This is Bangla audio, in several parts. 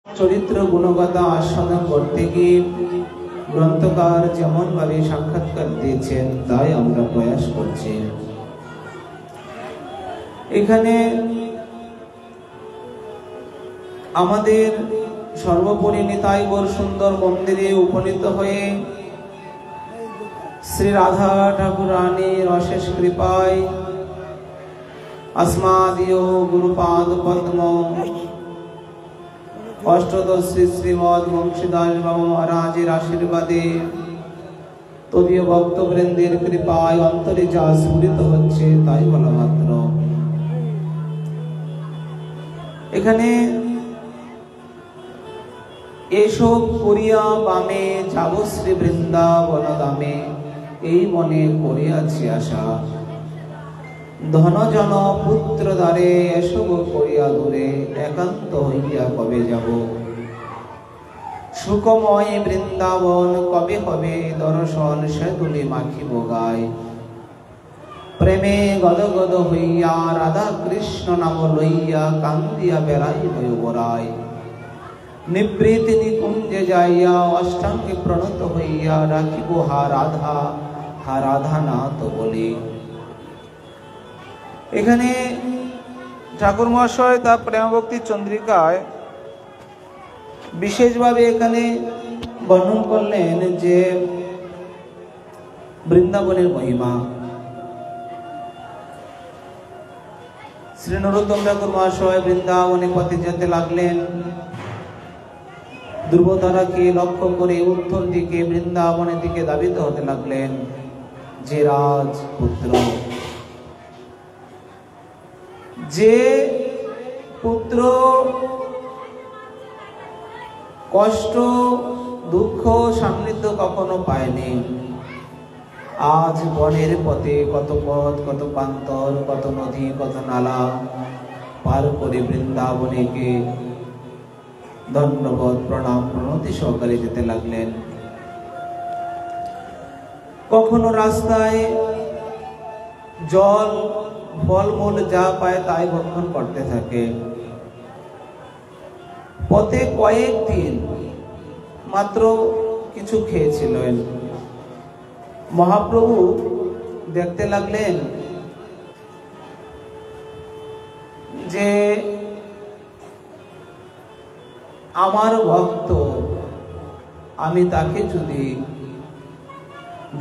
চরিত্র গুণগতা আস্বাদন করতে গিয়ে গ্রন্থকার যেমন ভাবে সাক্ষাৎকার দিয়েছেন তাই আমরা প্রয়াস করছি। এখানে আমাদের সর্বোপরি নিতাই গৌর সুন্দর মন্দিরে উপনীত হয়ে শ্রী রাধা ঠাকুরানীর অশেষ কৃপায় अस्मादीय गुरुपाद पद्म अष्टदश श्री श्रीमद वंशीदास बाबा महाराजेर आशीर्वादे तदीय भक्तवृंदेर कृपाय अंतरे जा स्फुरित हच्छे ताई बला मात्र। एखाने एसब करिया बामे যাব শ্রী বৃন্দাবন দামে এই মনে করিয়াছি আশা ধন জন পুত্র দ্বারে এসব করিয়া দূরে একান্ত হইয়া কবে যাব সুখময় বৃন্দাবন কবে হবে দর্শন সেতুলে মাখিব গায় প্রেমে গদগদ হইয়া রাধা কৃষ্ণ নাম লইয়া কান্দিয়া বেড়াইব যুবরায় নিবৃত্তি নিকুঞ্জে যাইয়া অষ্টাঙ্গে প্রণত হইয়া রাখিব হা রাধা নাথ বলে। এখানে ঠাকুর মহাশয় তার প্রেম ভক্তি চন্দ্রিকায় বিশেষভাবে এখানে বর্ণন করলেন যে বৃন্দাবনের মহিমা। শ্রী নরোত্তম ঠাকুর মহাশয় বৃন্দাবনে পথে যেতে লাগলেন। ধ্রুবতারাকে লক্ষ্য করে উত্তর দিকে বৃন্দাবনের দিকে ধাবিত হতে লাগলেন যে রাজপুত্র, যে পুত্র কষ্ট দুঃখ সান্নিধ্য কখনো পায়নি, আজ বনের পথে কত পথ কত প্রান্তর কত নদী কত নালা পার করে বৃন্দাবনেকে ধন্যবাদ প্রণাম প্রণতি সহকারে যেতে লাগলেন। কখনো রাস্তায় জল ফলমূল যা পায় তাই ভক্ষণ করতে থাকে। পথে কয়েকদিন মাত্র কিছু খেয়েছিলেন। মহাপ্রভু দেখতে লাগলেন যে আমার ভক্ত, আমি তাকে যদি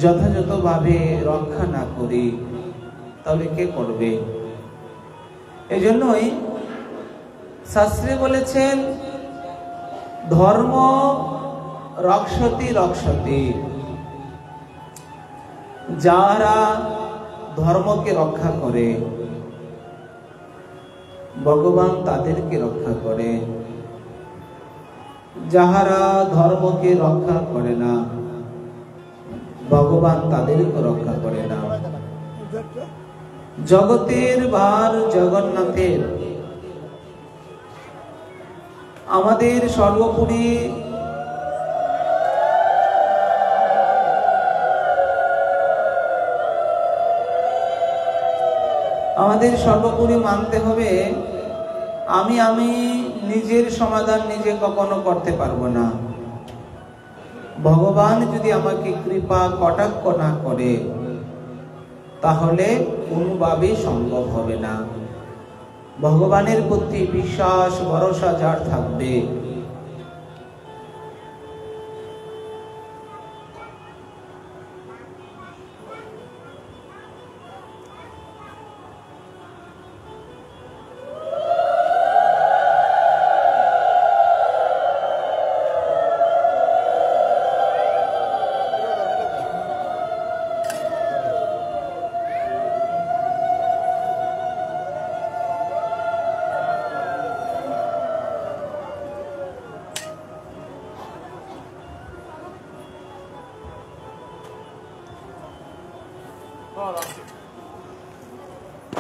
যথাযথভাবে রক্ষা না করি তাহলে কে করবে? এজন্যই শাস্ত্রে বলেছেন ধর্ম রক্ষতি রক্ষতি, যারা ধর্মকে রক্ষা করে ভগবান তাদেরকে রক্ষা করে, যাহারা ধর্মকে রক্ষা করে না ভগবান তাদেরকে রক্ষা করে না। জগতের ভার জগন্নাথের। আমাদের সর্বোপরি মানতে হবে আমি নিজের সমাধান নিজে কখনো করতে পারবো না। ভগবান যদি আমাকে কৃপা কটাক্ষ না করে তাহলে কোনোভাবেই সম্ভব হবে না। ভগবানের প্রতি বিশ্বাস ভরসা যার থাকবে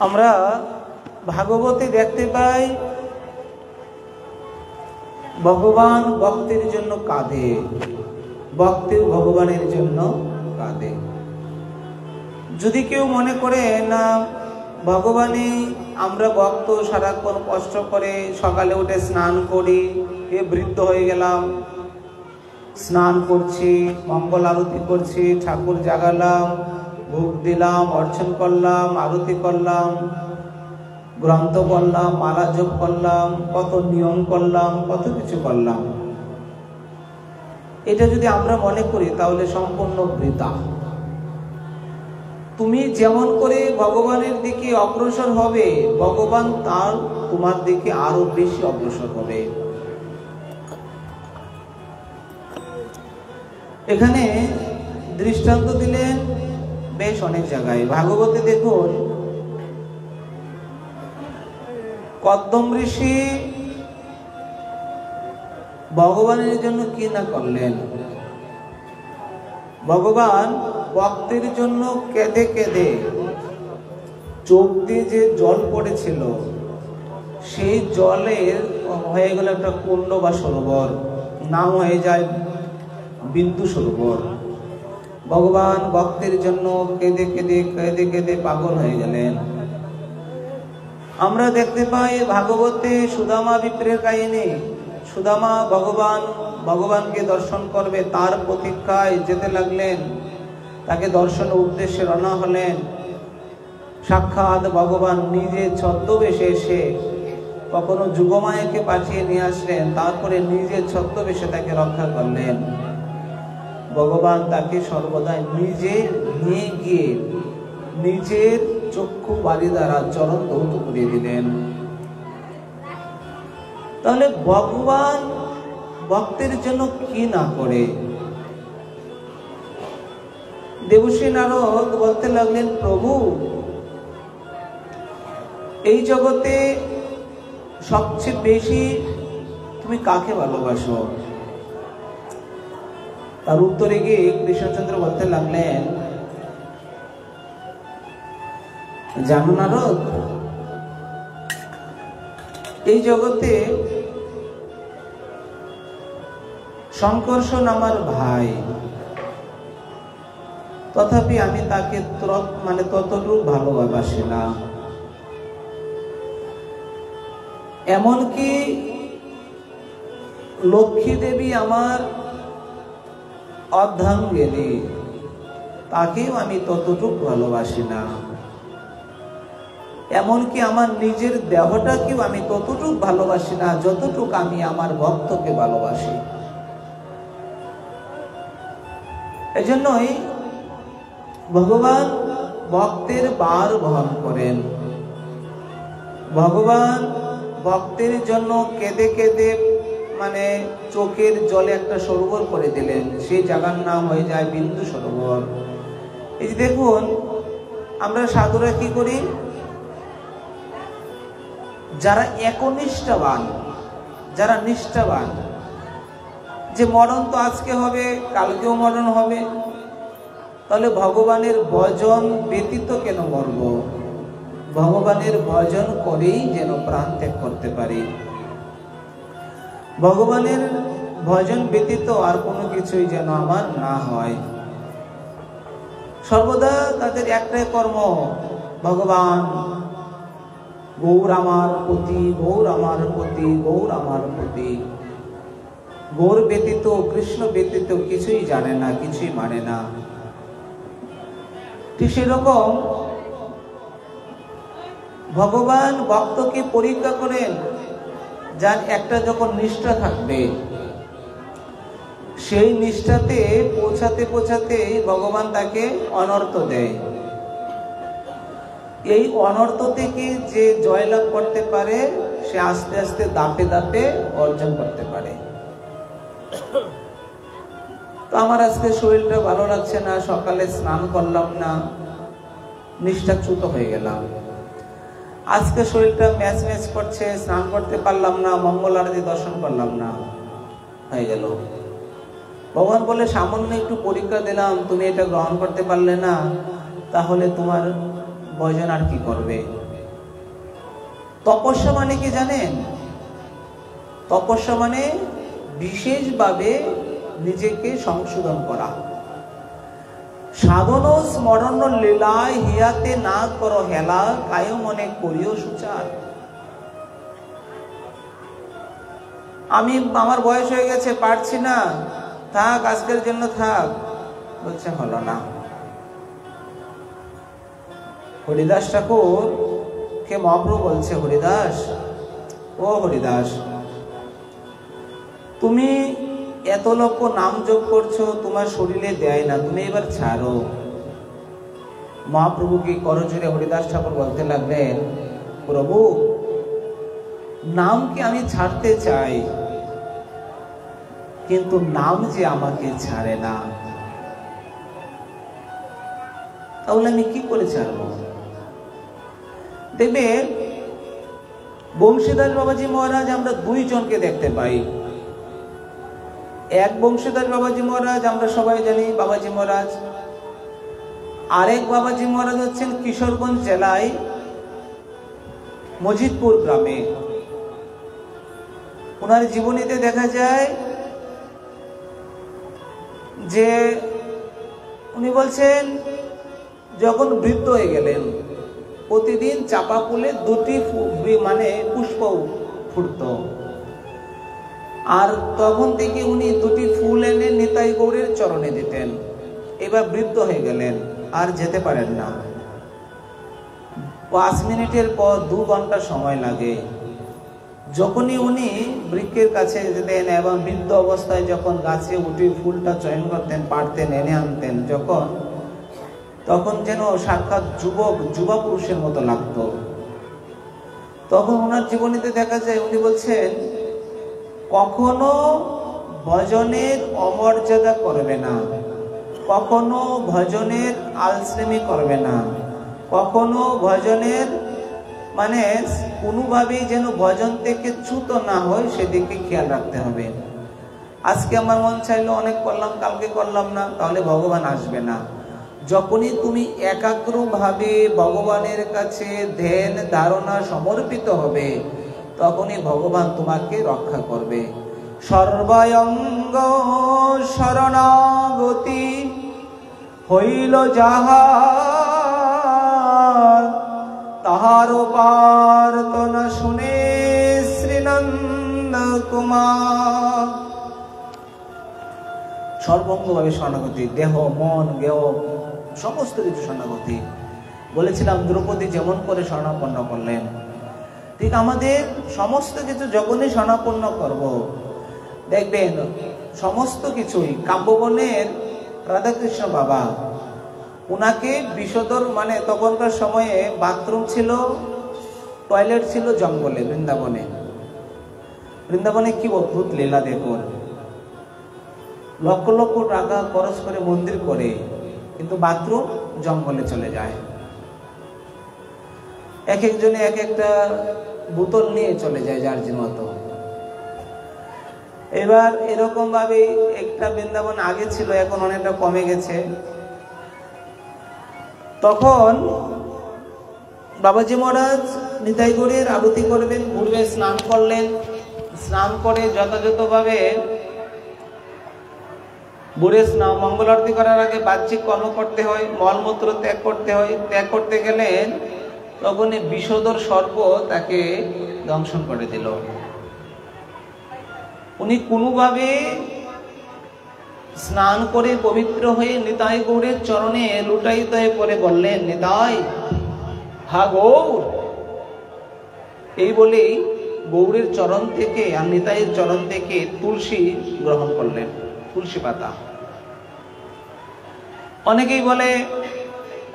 আমরা ভাগবতে দেখতে পাই ভগবান ভক্তের জন্য কাঁদে, ভক্তের ভগবানের জন্য কাঁদে। যদি কেউ মনে করে না ভগবানই আমরা ভক্ত সারাক্ষণ কষ্ট করে সকালে উঠে স্নান করি, এ বৃদ্ধ হয়ে গেলাম, স্নান করছি, মঙ্গল আরতি করছি, ঠাকুর জাগালাম, ভোগ দিলাম, অর্চন করলাম, আরতি করলাম, গ্রন্থ করলাম, মালা জপ করলাম, কত নিয়ম করলাম, কত কিছু করলাম। এটা যদি আমরা মনে করি তাহলে সম্পূর্ণ বৃথা। তুমি যেমন করে ভগবানের দিকে অগ্রসর হবে, ভগবান তার তোমার দিকে আরো বেশি অগ্রসর হবে। এখানে দৃষ্টান্ত দিলেন বেশ অনেক জায়গায়। ভাগবতে দেখুন, কদ্দম ঋষি ভগবানের জন্য কি না করলেন। ভগবান ভক্তের জন্য কেঁদে কেঁদে চোখ দিয়ে যে জল পড়েছিল, সেই জলের হয়ে গেল একটা কুণ্ড বা সরোবর, নাম হয়ে যায় বিন্দু সরোবর। ভগবান ভক্তের জন্য কেঁদে কেঁদে কেঁদে কেঁদে পাগল হয়ে গেলেন। আমরা দেখতে পাই ভাগবতে সুদামা বিপ্রের কাহিনী। সুদামা ভগবানকে দর্শন করবে, তার প্রতীক্ষায় যেতে লাগলেন, তাকে দর্শনের উদ্দেশ্যে রওনা হলেন। সাক্ষাৎ ভগবান নিজে ছদ্মবেশে এসে কখনো যুগমায়াকে পাঠিয়ে নিয়ে আসলেন, তারপরে নিজে ছদ্মবেশে তাকে রক্ষা করলেন। ভগবান তাকে সর্বদাই নিজে নিয়ে গিয়ে নিজের চক্ষু বালি দ্বারা চরণ ধৌত করিয়ে দিলেন। তাহলে ভগবান ভক্তের জন্য কি না করে। দেবশ্রী নারদ বলতে লাগলেন, প্রভু এই জগতে সবচেয়ে বেশি তুমি কাকে ভালোবাসো? তার উত্তরে গিয়ে কৃষ্ণচন্দ্র বলতে লাগলেন, জানো নারদ, এই জগতে শঙ্কর্ষণ আমার ভাই, তথাপি আমি তাকে ততটুকু ভালোবাসি না। এমনকি লক্ষ্মী দেবী আমার অর্ধাঙ্গিনী, তাকেও আমি ততটুকু ভালোবাসি না। এমনকি আমার নিজের দেহটাকেও আমি ততটুকু ভালোবাসি না যতটুকু আমি আমার ভক্তকে ভালোবাসি। এজন্যই ভগবান ভক্তের বার বহন করেন। ভগবান ভক্তের জন্য কেঁদে কেঁদে চোখের জলে একটা সরোবর করে দিলেন, সেই জায়গার নাম হয়ে যায় বিন্দু সরোবর। এই যে দেখুন, আমরা সাধুরা কি করি, যারা একনিষ্ঠাবান, যারা নিষ্ঠাবান, যে মরণ তো আজকে হবে, কালকেও মরণ হবে, তাহলে ভগবানের ভজন ব্যতীত কেন মরব? ভগবানের ভজন করেই যেন প্রাণ ত্যাগ করতে পারি। ভগবানের ভজন ব্যতীত আর কোনো কিছুই যেন আমার না হয়। সর্বদা তাদের একটাই কর্ম, ভগবান গৌর আমার পতি, গৌর আমার পতি, গৌর আমার পতি। গৌর ব্যতীত, কৃষ্ণ ব্যতীত কিছুই জানে না, কিছুই মানে না। ঠিক সেরকম ভগবান ভক্তকে পরীক্ষা করেন, যার একটা যখন নিষ্ঠা থাকবে, সেই নিষ্ঠাতে পৌঁছাতে পৌঁছাতে ভগবান তাকে অনর্থ দেয়। এই অনর্থ থেকে যে জয়লাভ করতে পারে, সে আস্তে আস্তে দাপে দাপে অর্জন করতে পারে। তো আমার আজকে শরীরটা ভালো লাগছে না, সকালে স্নান করলাম না, নিষ্ঠাচ্যুত হয়ে গেলাম। আজকে শরীরটা ম্যাচ ম্যাচ করছে, স্নান করতে পারলাম না, মঙ্গল আরতি দর্শন করলাম না, হয়ে গেল। ভগবান বলে, সামান্য একটু পরীক্ষা দিলাম, তুমি এটা গ্রহণ করতে পারলে না, তাহলে তোমার ভজন আর কি করবে? তপস্যা মানে কি জানেন? তপস্যা মানে বিশেষভাবে নিজেকে সংশোধন করা। সাধন স্মরণ লীলায় হিয়াতে না করো হেলা, কায় মনে করিও সুচার। আমি আমার বয়স হয়ে গেছে, পারছি না, থাক, আজকের জন্য থাক। বলছে হলো না। হরিদাস ঠাকুর কে মহাপ্রভু বলছে, হরিদাস, ও হরিদাস, তুমি এত লক্ষ নাম যোগ করছো, তোমার শরীরে দেয় না, তুমি এবার ছাড়ো। মহাপ্রভু কি করজোরে হরিদাস ঠাকুর বলতে লাগলেন, প্রভু, নামকে আমি ছাড়তে চাই, কিন্তু নাম যে আমাকে ছাড়ে না, তাহলে আমি কি করে ছাড়ব? দেখবে বংশীদাস বাবাজি মহারাজ আমরা দুইজনকে দেখতে পাই। এক বংশীদাস বাবাজি মহারাজ আমরা সবাই জানি, বাবাজি মহারাজ। আরেক বাবাজি মহারাজ হচ্ছেন কিশোরগঞ্জ জেলায় মজিদপুর গ্রামে। ওনার জীবনীতে দেখা যায় যে উনি বলছেন, যখন বৃদ্ধ হয়ে গেলেন, প্রতিদিন চাপা ফুলে দুটি পুষ্প ফুটত, আর তখন থেকে উনি দুটি ফুল এনে নিতাই গৌরের চরণে দিতেন। এবার বৃদ্ধ হয়ে গেলেন, আর যেতে পারেন না। 5 মিনিটের পর 2 ঘন্টা সময় লাগে। যখনই উনি বৃক্ষের কাছে যেতেন এবং বৃদ্ধ অবস্থায় যখন গাছে উঠে ফুলটা চয়ন করতেন, পারতেন, এনে আনতেন, তখন যেন সাক্ষাৎ যুবা পুরুষের মতো লাগতো। তখন ওনার জীবনীতে দেখা যায়, উনি বলছেন, কখনো ভজনের অমর্যাদা করবে না, কখনো ভজনের আলসেমি করবে না, কখনো ভজনের কোনোভাবেই যেন ভজন থেকে চ্যুত না হয় সেদিকে খেয়াল রাখতে হবে। আজকে আমার মন চাইলো অনেক করলাম, কালকে করলাম না, তাহলে ভগবান আসবে না। যখনই তুমি একাগ্রভাবে ভগবানের কাছে ধ্যান ধারণা সমর্পিত হবে, তখনই ভগবান তোমাকে রক্ষা করবে। সর্বাঙ্গ শরণাগতি হইল যাহার, তাহার প্রার্থনা শুনে শ্রীনন্দ কুমার। সর্বঙ্গভাবে শরণাগতি, দেহ মন জ্ঞেয় সমস্ত কিছু শরণাগতি। বলেছিলাম দ্রৌপদী যেমন করে শরণাপন্ন করলেন, ঠিক আমাদের সমস্ত কিছু যখনই শরণাপন্ন করব, দেখবেন সমস্ত কিছুই। কাব্যবনের রাধাকৃষ্ণ বাবা, উনাকে বিষধর তখনকার সময়ে বাথরুম ছিল, টয়লেট ছিল জঙ্গলে, বৃন্দাবনে। বৃন্দাবনে কি অদ্ভুত লীলা দেখুন, লক্ষ লক্ষ টাকা খরচ করে মন্দির করে, কিন্তু বাথরুম জঙ্গলে চলে যায়। এক একজনে এক একটা বোতল নিয়ে চলে যায় যার যে মতো। এবার এরকম ভাবে একটা বৃন্দাবন আগে ছিল, এখন অনেকটা কমে গেছে। তখন বাবাজি মহারাজ নিতাই গৌরের আরতি করবেন, পূর্বে স্নান করলেন। স্নান করে যথাযথভাবে বুড়ে মঙ্গল আরতি করার আগে বাহ্যিক কর্ম করতে হয়, মলমূত্র ত্যাগ করতে হয়। ত্যাগ করতে গেলেন, তখনই বিষধর সর্প তাকে দংশন করে দিল। উনি কোনোভাবে স্নান করে পবিত্র হয়ে নিতাই গৌরের চরণে লুটায়িত হয়ে পড়ে বললেন, নিতাই, হা গৌর। এই বলেই গৌরের চরণ থেকে আর নিতাইয়ের চরণ থেকে তুলসী গ্রহণ করলেন, তুলসী পাতা। অনেকেই বলে,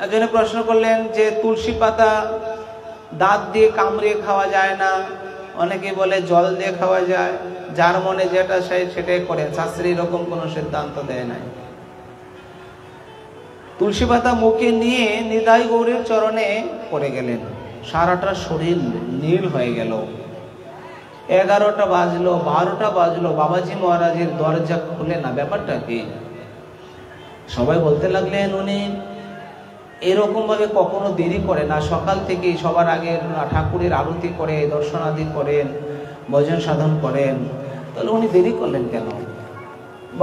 একজনে প্রশ্ন করলেন যে তুলসী পাতা দাঁত দিয়ে কামড়িয়ে খাওয়া যায় না, অনেকে বলে জল দিয়ে খাওয়া যায়। যার মনে যেটা সেটাই করে, শাস্ত্রে এরকম কোনো সিদ্ধান্ত দেয় নাই। তুলসী পাতা মুখে নিয়ে নিতাই গৌরের চরণে পড়ে গেলেন। সারাটা শরীর নীল হয়ে গেল। 11টা বাজলো, 12টা বাজলো, বাবাজি মহারাজের দরজা খুলে না। ব্যাপারটা কি? সবাই বলতে লাগলেন, উনি এরকম ভাবে কখনো দেরি করে না, সকাল থেকে সবার আগে ঠাকুরের আরতি করে, দর্শনাদি করেন, ভজন সাধন করেন, তাহলে উনি দেরি করলেন কেন?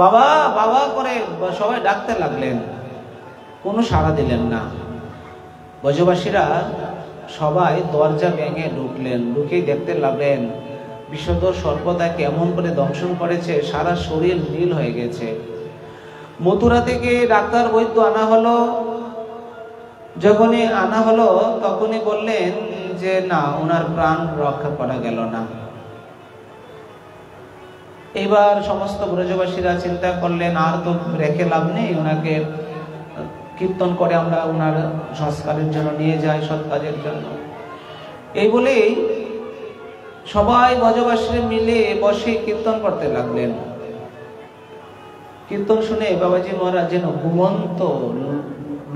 বাবা বাবা করে সবাই ডাকতে লাগলেন। কোনো সাড়া দিলেন না। ব্রজবাসীরা সবাই দরজা ভেঙে ঢুকলেন, ঢুকেই দেখতে লাগলেন বিষধর সর্পটা কেমন করে দংশন করেছে, সারা শরীর নীল হয়ে গেছে। মথুরা থেকে ডাক্তার বৈদ্য আনা হলো। যখনই আনা হলো তখনই বললেন যে না, ওনার প্রাণ রক্ষা করা গেল না। এবার সমস্ত ব্রজবাসীরা চিন্তা করলেন আর তো রেখে লাভ নেই, ওনাকে কীর্তন করে আমরা ওনার সংস্কারের জন্য নিয়ে যাই, সৎ কাজের জন্য। এই বলেই সবাই ব্রজবাসী মিলে বসে কীর্তন করতে লাগলেন। কীর্তন শুনে বাবাজি মহারাজ যেন ঘুমন্ত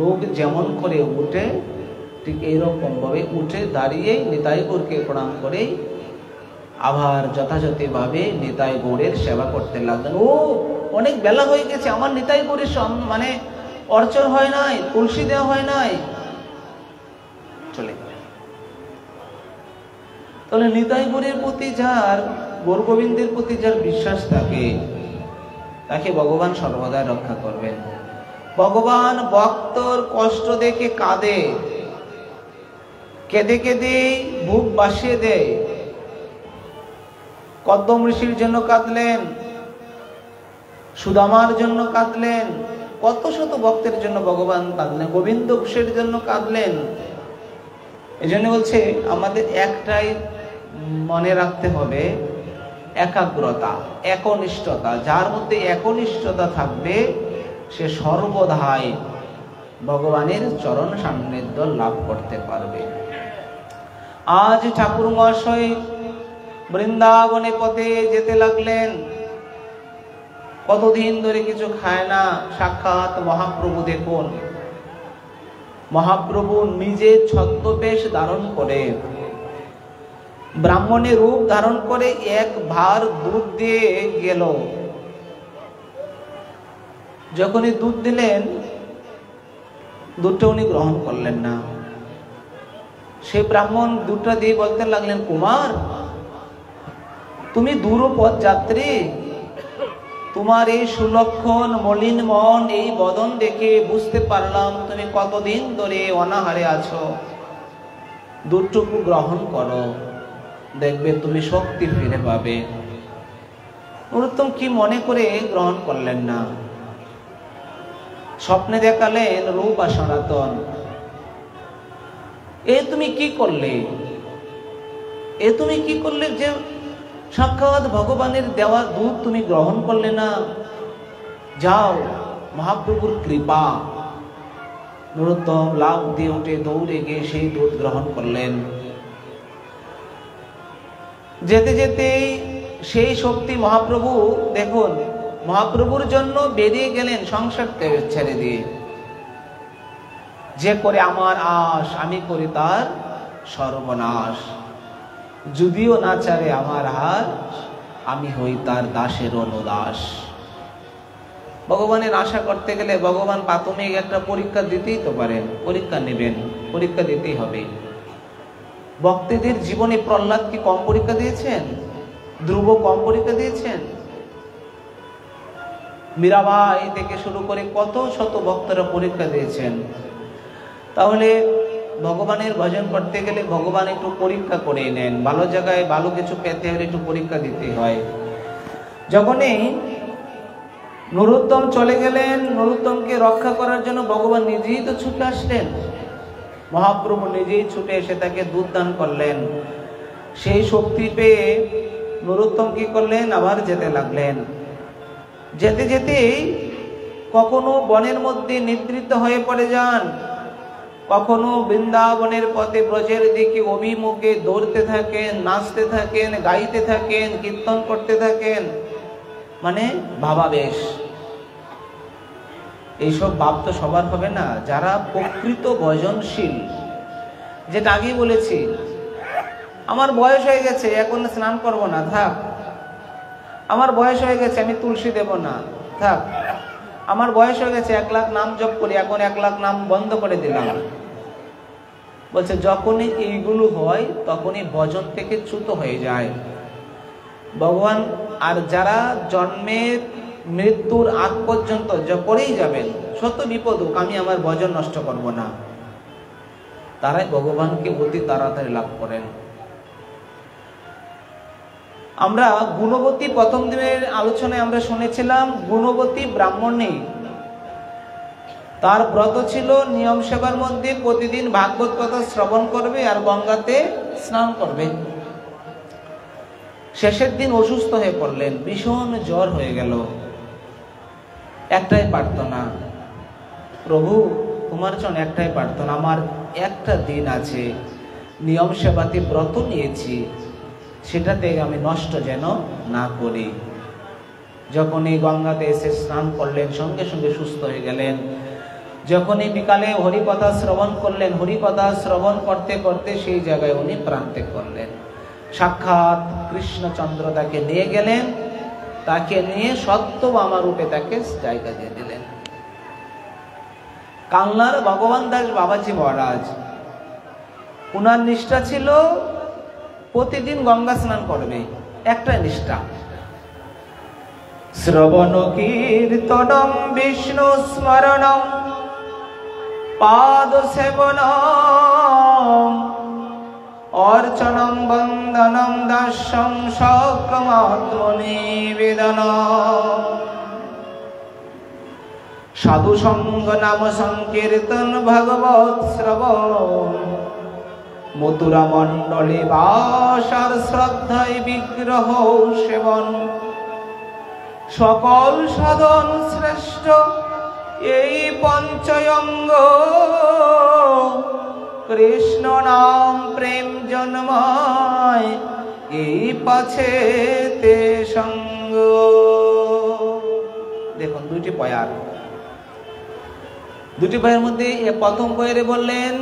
লোক যেমন করে উঠে, ঠিক এইরকম ভাবে উঠে দাঁড়িয়ে নিতাই গৌরকে প্রণাম করে আবার যথাযথভাবে নিতাই গৌরের সেবা করতে লাগলেন। ও অনেক বেলা হয়ে গেছে, আমার নিতাই গৌরের মানে অর্চন হয় নাই, তুলসী দেওয়া হয় নাই। চলে তাহলে নিতাই গৌরের প্রতি যার, গৌর গোবিন্দের প্রতি যার বিশ্বাস থাকে, তাকে ভগবান সর্বদাই রক্ষা করবেন। ভগবান ভক্তর কষ্ট দেখে কাঁদে, কেঁদে কেঁদে বুক বাসিয়ে দেয়। কদ্ম ঋষির জন্য কাঁদলেন, সুদামার জন্য কাঁদলেন, কত শত ভক্তের জন্য ভগবান কাঁদলেন, গোবিন্দ ঘোষের জন্য কাঁদলেন। এই জন্য বলছে আমাদের একটাই মনে রাখতে হবে, একাগ্রতা, একনিষ্ঠতা। যার মধ্যে একনিষ্ঠতা থাকবে সে সর্বদাই ভগবানের চরণ সান্নিধ্য লাভ করতে পারবে। আজ ঠাকুর মহাশয় বৃন্দাবনে পথে যেতে লাগলেন, কতদিন ধরে কিছু খায় না। সাক্ষাৎ মহাপ্রভু দেখুন, মহাপ্রভু নিজে ছদ্মবেশ ধারণ করে, ব্রাহ্মণের রূপ ধারণ করে এক ভার দুধ দিয়ে গেল। যখনই দুধ দিলেন, দুধটা উনি গ্রহণ করলেন না। সে ব্রাহ্মণ দুধটা দিয়ে বলতে লাগলেন, কুমার তুমি দূরপথ যাত্রী, তোমার এই সুলক্ষণ মলিন মন, এই বদন দেখে বুঝতে পারলাম তুমি কতদিন ধরে অনাহারে আছো। দুধটুকু গ্রহণ করো, দেখবে তুমি শক্তি ফিরে পাবে। নরোত্তম কি মনে করে গ্রহণ করলেন না। স্বপ্নে দেখালেন রূপ আর সনাতন। এ তুমি কি করলে, এ তুমি কি করলে যে সাক্ষাৎ ভগবানের দেওয়া দুধ তুমি গ্রহণ করলে না? যাও, মহাপ্রভুর কৃপা। নরোত্তম লাফ দিয়ে উঠে দৌড়ে গিয়ে সেই দুধ গ্রহণ করলেন। যেতে যেতে সেই শক্তি মহাপ্রভু দেখুন, মহাপ্রভুর জন্য বেরিয়ে গেলেন সংসার ছেড়ে দিয়ে। যে করে আমার আশ, আমি করি তার সর্বনাশ। যদিও না চারে আমার হার, আমি হই তার দাসের অনুদাস। ভগবানের আশা করতে গেলে ভগবান প্রাথমিক একটা পরীক্ষা দিতেই তো পারেন, পরীক্ষা নেবেন, পরীক্ষা দিতেই হবে। ভক্তদের জীবনে প্রহ্লাদ কি কম পরীক্ষা দিয়েছেন? ধ্রুব কম পরীক্ষা দিয়েছেন? মীরাবাই থেকে শুরু করে কত শত ভক্তরা পরীক্ষা দিয়েছেন। তাহলে ভগবানের ভজন করতে গেলে ভগবান একটু পরীক্ষা করে নেন। ভালো জায়গায় ভালো কিছু পেতে হলে একটু পরীক্ষা দিতে হয়। যখনই নরোত্তম চলে গেলেন, নরোত্তমকে রক্ষা করার জন্য ভগবান নিজেই তো ছুটে আসলেন। মহাপ্রভু নিজেই ছুটে এসে তাকে দুধ দান করলেন। সেই শক্তি পেয়ে নরোত্তম কি করলেন, আবার যেতে লাগলেন। যেতে যেতে কখনো বনের মধ্যে নিদ্রিত হয়ে পড়ে যান, কখনো বৃন্দাবনের পথে ব্রজের দিকে অভিমুখে দৌড়তে থাকেন, নাচতে থাকেন, গাইতে থাকেন, কীর্তন করতে থাকেন, মানে ভাবাবেশ। এইসব ভাব তো সবার হবে না। যারা প্রকৃত ভজনশীল, যেটা আগেই বলেছি, আমার বয়স হয়ে গেছে এখন স্নান করব না, থাক। আমার বয়স হয়ে গেছে আমি তুলসী দেব না, থাক। আমার বয়স হয়ে গেছে 1 লাখ নাম জপ করি, এখন 1 লাখ নাম বন্ধ করে দিলাম। বলছে যখনই এইগুলো হয় তখনই ভজন থেকে চ্যুত হয়ে যায় ভগবান। আর যারা জন্মের মৃত্যুর আগ পর্যন্ত করেই যাবেন, শত বিপদ হোক আমি আমার ভজন নষ্ট করব না, তারাই ভগবানকে অতি তাড়াতাড়ি লাভ করেন। আমরা গুণবতী প্রথম দিনের আলোচনায় আমরা শুনেছিলাম, গুণবতী ব্রাহ্মণী তার ব্রত ছিল নিয়ম সেবার মধ্যে প্রতিদিন ভাগবত কথা শ্রবণ করবে আর গঙ্গাতে স্নান করবে। শেষের দিন অসুস্থ হয়ে পড়লেন, ভীষণ জ্বর হয়ে গেল। একটাই প্রার্থনা, প্রভু তোমার জন্য একটাই প্রার্থনা, আমার একটা দিন আছে, নিয়ম সেবাতে ব্রত নিয়েছি, সেটাতে আমি নষ্ট যেন না করি। যখন এই গঙ্গাতে এসে স্নান করলেন সঙ্গে সঙ্গে সুস্থ হয়ে গেলেন। যখন এই বিকালে হরিকথা শ্রবণ করলেন, হরিকথা শ্রবণ করতে করতে সেই জায়গায় উনি প্রাণত্যাগ করলেন। সাক্ষাৎ কৃষ্ণচন্দ্র তাকে নিয়ে গেলেন, তাকে নিয়ে সত্যভামা রূপে তাকে জায়গা দিয়ে দিলেন। কালনার ভগবান দাস বাবাজি মহারাজ, উনার নিষ্ঠা ছিল প্রতিদিন গঙ্গা স্নান করবে, একটা নিষ্ঠা। শ্রবণ কীর্তনম বিষ্ণু স্মরণম পাদ সেবনম অর্চনম বন্দনম দাস্যম সকমাত্মনিবেদনম। সাধু সঙ্গ নাম সংকীর্তন ভগবৎ শ্রবণ মথুরা মণ্ডলে বাস আর শ্রদ্ধায় বিগ্রহ সেবন। সকল সাধন শ্রেষ্ঠ এই পঞ্চয়ঙ্গ, কৃষ্ণ নাম প্রেম জন্মায় এই পাছে তে সঙ্গ। দেখুন দুইটি পয়ার, দুটি বইয়ের মধ্যে প্রথম বইয়ে বললেন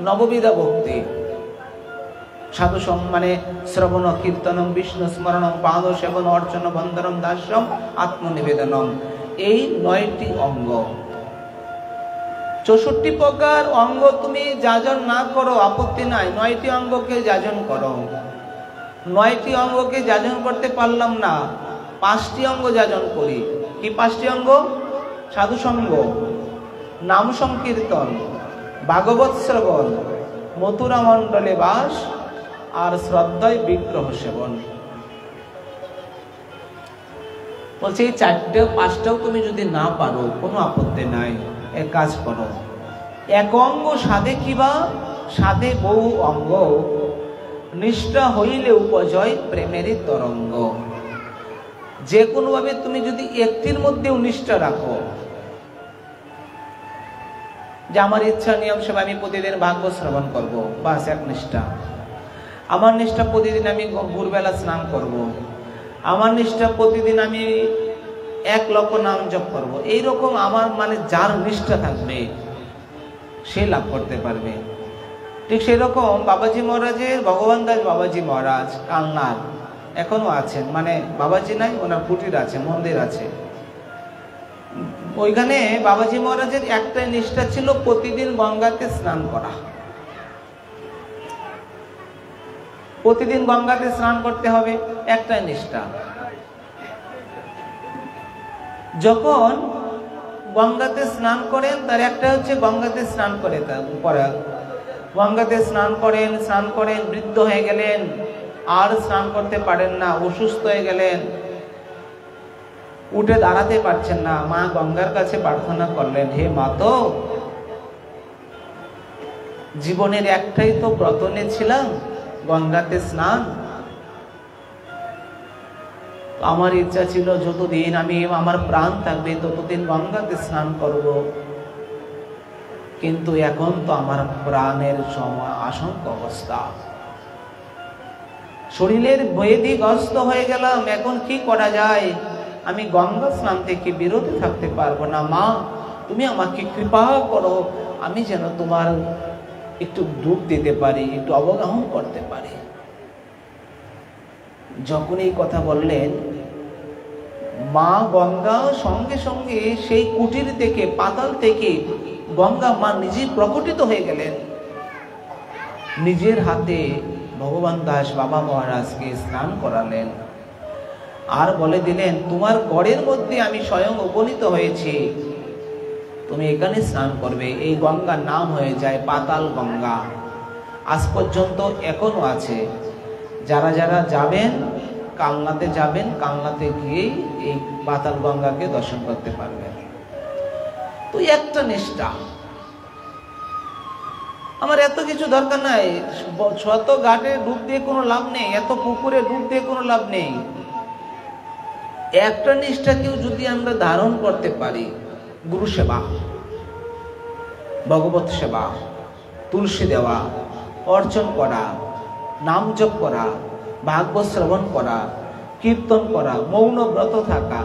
নববিধা ভক্তি, সাধু মানে শ্রবণ কীর্তনম বিষ্ণু স্মরণম পাদ সেবন অর্চন বন্দনম দাস্যম আত্মনিবেদনম, এই 9টি অঙ্গ। 64 প্রকার অঙ্গ তুমি যাজন না করো আপত্তি নাই, 9টি অঙ্গকে যাজন করো। 9টি অঙ্গকে যাজন করতে পারলাম না, 5টি অঙ্গ যাজন করি। কি 5টি অঙ্গ? সাধু সঙ্গ, নাম সংকীর্তন, ভাগবত শ্রবণ, মথুরা মণ্ডলে বাস আর শ্রদ্ধায় বিগ্রহ সেবন। বলছে এই 4টে 5টাও তুমি যদি না পারো কোনো আপত্তি নাই, এক কাজ করো, এক অঙ্গ সাধে কিবা সাধে বহু অঙ্গ, নিষ্ঠা হইলে উপজয় প্রেমেরই তরঙ্গ। যে কোনো ভাবে তুমি যদি একটির মধ্যেও নিষ্ঠা রাখো, যে আমার ইচ্ছা নিয়ম সেবা আমি প্রতিদিন ভাগবত শ্রবণ করব, বাস এক নিষ্ঠা। আমার নিষ্ঠা প্রতিদিন আমি ভোরবেলা স্নান করব, আমার নিষ্ঠা প্রতিদিন আমি 1 লক্ষ নাম জপ করব। এইরকম আমার মানে যার নিষ্ঠা থাকবে সে লাভ করতে পারবে। ঠিক সেই রকম বাবাজি মহারাজের, ভগবান দাস বাবাজি মহারাজ কালনার এখনো আছেন, মানে বাবাজি নাই, ওনার কুটির আছে, মন্দির আছে। ওইখানে বাবাজি মহারাজের একটাই নিষ্ঠা ছিল, প্রতিদিন গঙ্গাতে স্নান করা। প্রতিদিন গঙ্গাতে স্নান করতে হবে, একটাই নিষ্ঠা। যখন গঙ্গাতে স্নান করেন তার একটা হচ্ছে গঙ্গাতে স্নান করে গঙ্গাতে স্নান করেন, বৃদ্ধ হয়ে গেলেন, আর স্নান করতে পারেন না, অসুস্থ হয়ে গেলেন, উঠে দাঁড়াতে পারছেন না। মা গঙ্গার কাছে প্রার্থনা করলেন, হে মা, তো জীবনের একটাই তো ব্রত নিয়েছিলাম, গঙ্গাতে স্নান। আমার ইচ্ছা ছিল যতদিন আমি আমার প্রাণ থাকবে ততদিন গঙ্গাতে স্নান করব, কিন্তু এখন তো আমার প্রাণের সময় আশঙ্ক অবস্থা, শরীরের বৈদিগ্রস্ত হয়ে গেলাম, এখন কি করা যায়? আমি গঙ্গা স্নান থেকে বিরত থাকতে পারবো না। মা, তুমি আমাকে কৃপা করো, আমি যেন তোমার একটু ডুব দিতে পারি, একটু অবগাহন করতে পারি। যখন এই কথা বললেন, মা গঙ্গা সঙ্গে সঙ্গে সেই কুটির থেকে, পাতাল থেকে গঙ্গা মা নিজে প্রকটিত হয়ে গেলেন, নিজের হাতে ভগবান দাস বাবা মহারাজকে স্নান করালেন। আর বলে দিলেন, তোমার গড়ের মধ্যে আমি স্বয়ং উপনীত হয়েছি, তুমি এখানে স্নান করবে। এই গঙ্গার নাম হয়ে যায় পাতাল গঙ্গা। আজ পর্যন্ত এখনো আছে। যারা যারা যাবেন, কালনাতে যাবেন, কালনাতে গিয়েই এই পাতাল গঙ্গাকে দর্শন করতে পারবেন। তো একটা নিষ্ঠা, আমার এত কিছু দরকার নাই, শত ঘাটে ডুব দিয়ে কোনো লাভ নেই, এত পুকুরে ডুব দিয়ে কোনো লাভ নেই। একটা নিষ্ঠাকেও যদি আমরা ধারণ করতে পারি, গুরু সেবা, ভগবত সেবা, তুলসী দেওয়া, অর্চন করা, নাম জপ করা, ভাগবত শ্রবণ করা, কীর্তন করা, মৌন ব্রত থাকা,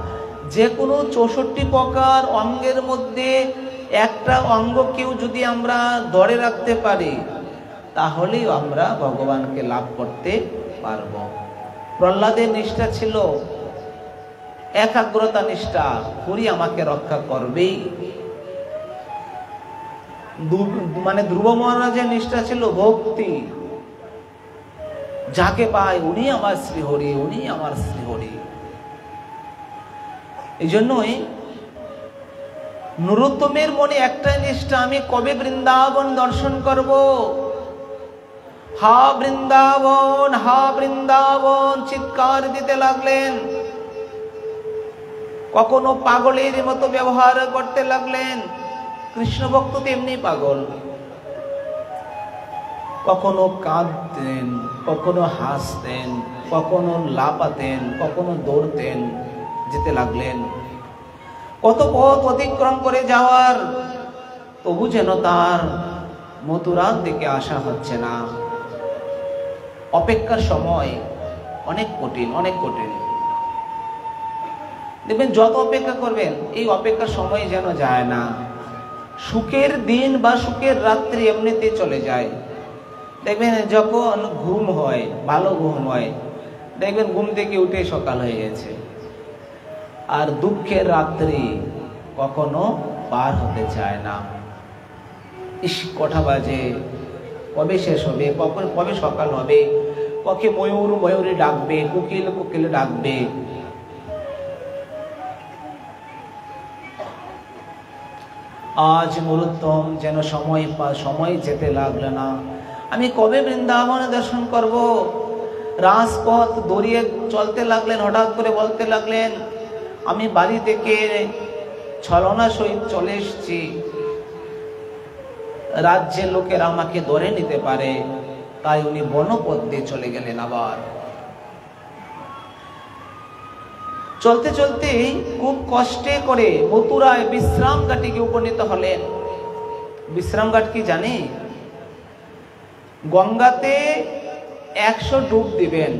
যে কোনো 64 প্রকার অঙ্গের মধ্যে একটা অঙ্গকেও যদি আমরা ধরে রাখতে পারি, তাহলেই আমরা ভগবানকে লাভ করতে পারব। প্রহ্লাদের নিষ্ঠা ছিল একাগ্রতা নিষ্ঠা, হরি আমাকে রক্ষা করবেই। মানে ধ্রুব মহারাজের নিষ্ঠা ছিল ভক্তি, যাকে পায় উনি আমার শ্রীহরি, উনি আমার শ্রীহরি। এই জন্যই নরোত্তমের মনে একটাই নিষ্ঠা, আমি কবে বৃন্দাবন দর্শন করব। হা বৃন্দাবন, হা বৃন্দাবন চিৎকার দিতে লাগলেন। কখনো পাগলের মতো ব্যবহার করতে লাগলেন। কৃষ্ণ ভক্ত তেমনি পাগল, কখনো কাঁদতেন, কখনো হাসতেন, কখনো লাপাতেন, কখনো দৌড়তেন, যেতে লাগলেন। কত পথ অতিক্রম করে যাওয়ার, তবু যেন তার মথুরার দিকে আসা হচ্ছে না। অপেক্ষার সময় অনেক কঠিন, অনেক কঠিন। দেখবেন যত অপেক্ষা করবেন, এই অপেক্ষার সময় যেন যায় না। সুখের দিন বা সুখের রাত্রি এমনিতে চলে যায়। দেখবেন যখন ঘুম হয়, ভালো ঘুম হয়, দেখবেন ঘুম থেকে উঠে সকাল হয়ে গেছে। আর দুঃখের রাত্রি কখনো পার হতে চায় না। ইস, কটা বাজে, কবে শেষ হবে, কখন কবে সকাল হবে, কখন ময়ূর ময়ূরে ডাকবে, কোকিল কোকিলে ডাকবে। আজ নরোত্তম যেন সময় যেতে লাগলো না। আমি কবে বৃন্দাবনে দর্শন করব। রাজপথ দৌড়িয়ে চলতে লাগলেন। হঠাৎ করে বলতে লাগলেন, আমি বাড়ি থেকে ছলনা সহিত চলে এসেছি, রাজ্যের লোকেরা আমাকে ধরে নিতে পারে। তাই উনি বনপথ দিয়ে চলে গেলেন। আবার চলতে চলতে খুব কষ্টে করে মথুরায় বিশ্রাম ঘাটে উপনীত হলেন। বিশ্রাম ঘাট কি জানি? গঙ্গাতে 100 ডুব দিবেন,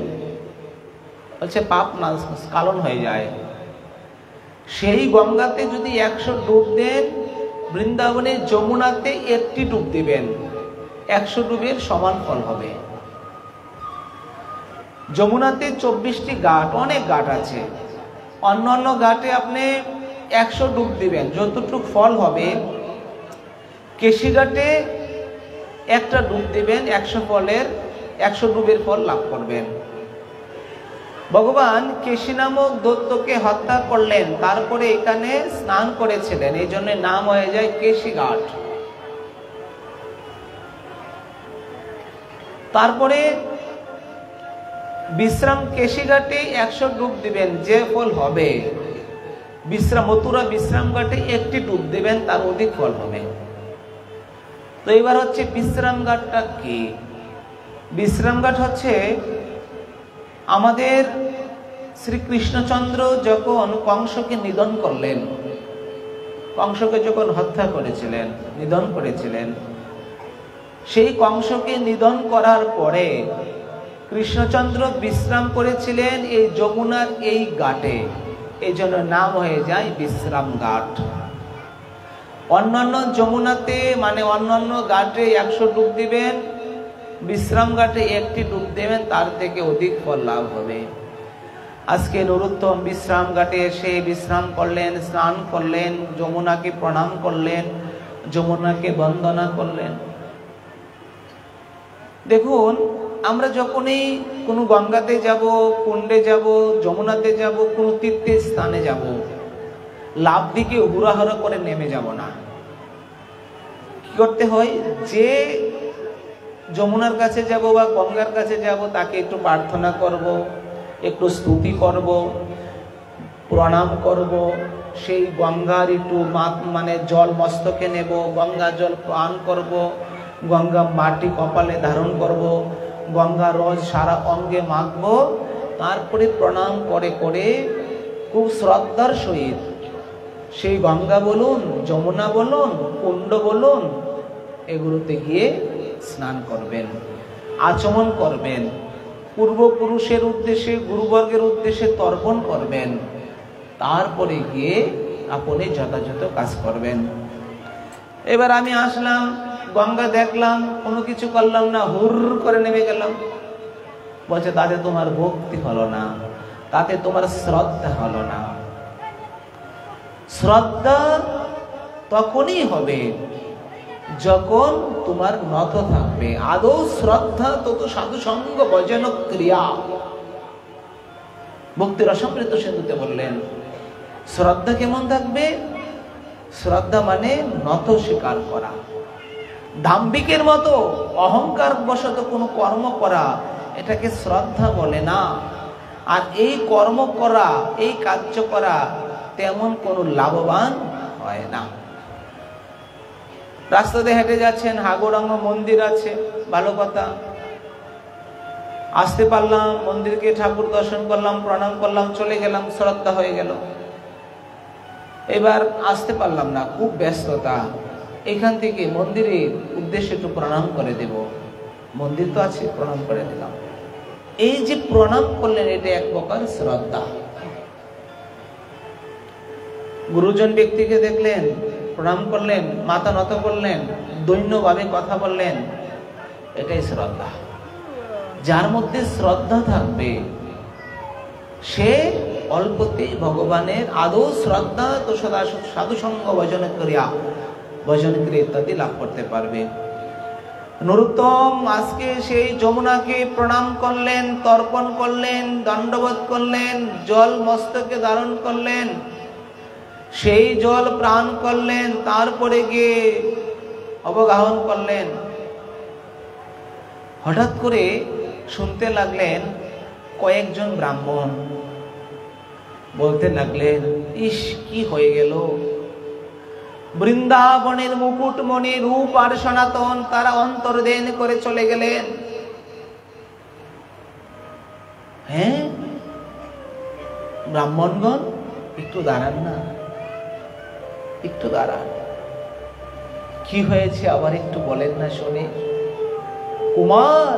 বলছে পাপ স্খলন হয়ে যায়। সেই গঙ্গাতে যদি 100 ডুব দেন, বৃন্দাবনে যমুনাতে 1টি ডুব দিবেন, 100 ডুবের সমান ফল হবে। যমুনাতে 24টি ঘাট, অনেক ঘাট আছে। অন্যান্য ঘাটে আপনি 100 ডুব দিবেন, যতটুকু ফল হবে। কেশি ঘাটে একটা ডুব দিবেন, 100 ডুবের ফল লাভ করবেন। ভগবান কেশি নামক দৈত্যকে হত্যা করলেন, তারপরে এখানে স্নান করেছিলেন, এই জন্য নাম হয়ে যায় কেশি ঘাট। তারপরে কেশি ঘাটে 100 ডুব দিবেন, যে ফল হবে। মথুরা বিশ্রাম ঘাটে 1টি ডুব দিবেন, তার অধিক ফল হবে। তো এবার হচ্ছে বিশ্রাম ঘাটটা কি? বিশ্রাম ঘাট হচ্ছে আমাদের শ্রীকৃষ্ণচন্দ্র যখন কংসকে নিধন করলেন, কংসকে যখন হত্যা করেছিলেন, নিধন করেছিলেন, সেই কংসকে নিধন করার পরে কৃষ্ণচন্দ্র বিশ্রাম করেছিলেন এই যমুনার এই ঘাটে, এই জন্য নাম হয়ে যায় বিশ্রাম ঘাট। অন্যান্য যমুনাতে মানে অন্যান্য ঘাটে 100 ডুব দিবেন, বিশ্রাম ঘাটে 1টি ডুব দেবেন, তার থেকে অধিক ফল লাভ হবে। আজকে নরোত্তম বিশ্রাম ঘাটে এসে বিশ্রাম করলেন, স্নান করলেন, যমুনাকে প্রণাম করলেন, যমুনাকে বন্দনা করলেন। দেখুন আমরা যখনই কোনো গঙ্গাতে যাব, কুণ্ডে যাব, যমুনাতে যাব, কোনো তীর্থের স্থানে যাব, লাভ দিকে হুড়াহুড়া করে নেমে যাব না। কি করতে হয়? যে যমুনার কাছে যাব বা গঙ্গার কাছে যাব, তাকে একটু প্রার্থনা করব, একটু স্তুতি করব, প্রণাম করব, সেই গঙ্গার একটু মানে জল মস্তকে নেব, গঙ্গা জল পান করব, গঙ্গা মাটি কপালে ধারণ করব, গঙ্গা রস সারা অঙ্গে মাখব, তারপরে প্রণাম করে করে খুব শ্রদ্ধার সহিত সেই গঙ্গা বলুন, যমুনা বলুন, কুণ্ড বলুন, এগুলোতে গিয়ে স্নান করবেন, আচমন করবেন, পূর্বপুরুষের উদ্দেশ্যে, গুরুবর্গের উদ্দেশ্যে তর্পণ করবেন, তারপরে গিয়ে আপনি যথাযথ কাজ করবেন। এবার আমি আসলাম, গঙ্গা দেখলাম, কোনো কিছু করলাম না, হুর করে নেমে গেলাম। বলছে তাতে তোমার ভক্তি হলো না, তাতে তোমার শ্রদ্ধা হলো না। শ্রদ্ধা তখনই হবে যখন তোমার নত থাকবে। আদৌ শ্রদ্ধা তত সাধু সঙ্গ ভজন ক্রিয়া। ভক্তি রসামৃত সিন্ধুতে বললেন শ্রদ্ধা কেমন থাকবে? শ্রদ্ধা মানে নত স্বীকার করা, দাম্ভিকের মতো অহংকার বশত কোনো কর্ম করা, এটাকে শ্রদ্ধা বলে না। আর এই কর্ম করা, এই কার্য করা তেমন কোনো লাভবান হয় না। রাস্তাতে হেঁটে যাচ্ছেন, হাগোরাঙ্গ মন্দির আছে, ভালো কথা, আসতে পারলাম, মন্দিরকে ঠাকুর দর্শন করলাম, প্রণাম করলাম, চলে গেলাম, শ্রদ্ধা হয়ে গেল। এবার আসতে পারলাম না, খুব ব্যস্ততা, এখান থেকে মন্দিরের উদ্দেশ্যে একটু প্রণাম করে দেব, মন্দির তো আছে, প্রণাম করে দিলাম। এই যে প্রণাম করলেন, এটা এক প্রকার শ্রদ্ধা। গুরুজন ব্যক্তিকে দেখলেন, প্রণাম করলেন, মাথা নত করলেন, দৈন্যভাবে কথা বললেন, এটাই শ্রদ্ধা। যার মধ্যে শ্রদ্ধা থাকবে সে অল্পতেই ভগবানের আদৌ শ্রদ্ধা তো সদা সাধু সঙ্গ ভজন ক্রিয়া ইত্যাদি লাভ করতে পারবে। নরোত্তম আজকে সেই যমুনাকে প্রণাম করলেন, তর্পণ করলেন, দণ্ডবোধ করলেন, জল মস্তকে ধারণ করলেন, সেই জল প্রাণ করলেন, তারপরে গিয়ে অবগাহন করলেন। হঠাৎ করে শুনতে লাগলেন কয়েকজন ব্রাহ্মণ বলতে লাগলেন, ইস কি হয়ে গেল, বৃন্দাবনের মুকুটমণি রূপ আর সনাতন তারা অন্তর্ধান করে চলে গেলেন। হ্যাঁ ব্রাহ্মণগণ, একটু দাঁড়ান না, একটু দাঁড়ান, কি হয়েছে আবার একটু বলেন না শুনে। কুমার,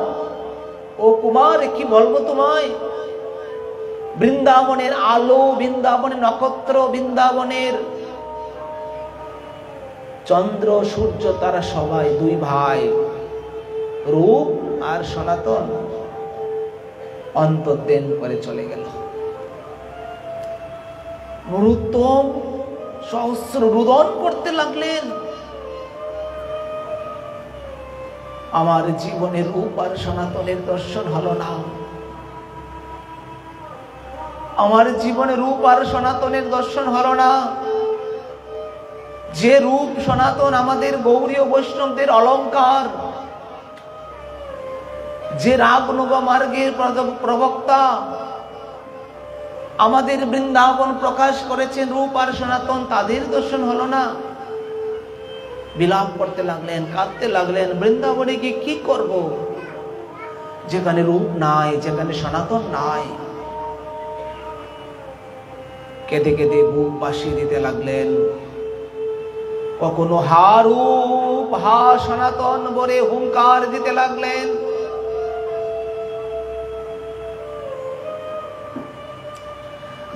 ও কুমার, কি বলবো তোমায়, বৃন্দাবনের আলো, বৃন্দাবনের নক্ষত্র, বৃন্দাবনের চন্দ্র সূর্য, তারা সবাই দুই ভাই, রূপ আর সনাতন, অন্তর্ধান করে চলে গেল। নরোত্তম সহস্র রুদন করতে লাগলেন, আমার জীবনে রূপ আর সনাতনের দর্শন হলো না, আমার জীবনে রূপ আর সনাতনের দর্শন হলো না। যে রূপ সনাতন আমাদের গৌরীয় বৈষ্ণবদের অলংকার, যে রাগনুগ মার্গের প্রবক্তা আমাদের বৃন্দাবন প্রকাশ করেছেন রূপ আর সনাতন, তাদের দর্শন হলো না। বিলাপ করতে লাগলেন, কাঁদতে লাগলেন, বৃন্দাবনে গিয়ে কি করব, যেখানে রূপ নাই, যেখানে সনাতন নাই। কেঁদে কেঁদে বুক বাসিয়ে দিতে লাগলেন। কখনো হা রূপ হা সনাতন বলে হুঙ্কার দিতে লাগলেন।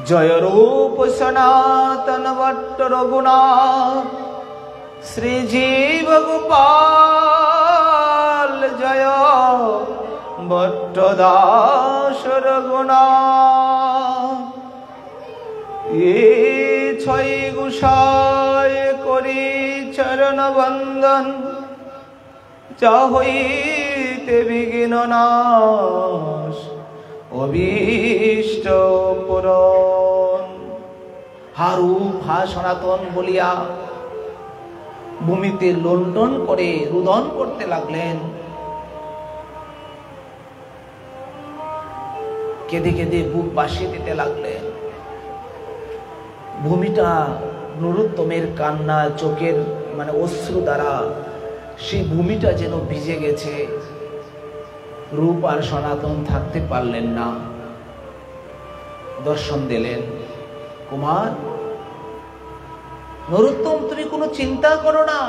জয় রূপ সনাতন ভট্ট রঘুনাথ শ্রীজীব গোপাল, জয় ভট্ট দাস রঘুনাথ। এই ছয় গুসায় করি চরণ বন্দন, যা হইতে সিদ্ধিতে বিঘ্ন নাশ, অভীষ্ট পূরণ। হা রূপ হা সনাতন বলিয়া ভূমিতে লন্ডন করে রুদন করতে লাগলেন। কেঁদে কেঁদে বুক বাসিয়ে দিতে লাগলেন। ভূমিটা নরোত্তমের কান্না, চোখের অশ্রু দ্বারা সেই ভূমিটা যেন ভিজে গেছে। রূপ আর সনাতন থাকতে পারলেন না, দর্শন দিলেন। কুমার নরোত্তম, তুমি কোনো চিন্তা করো না,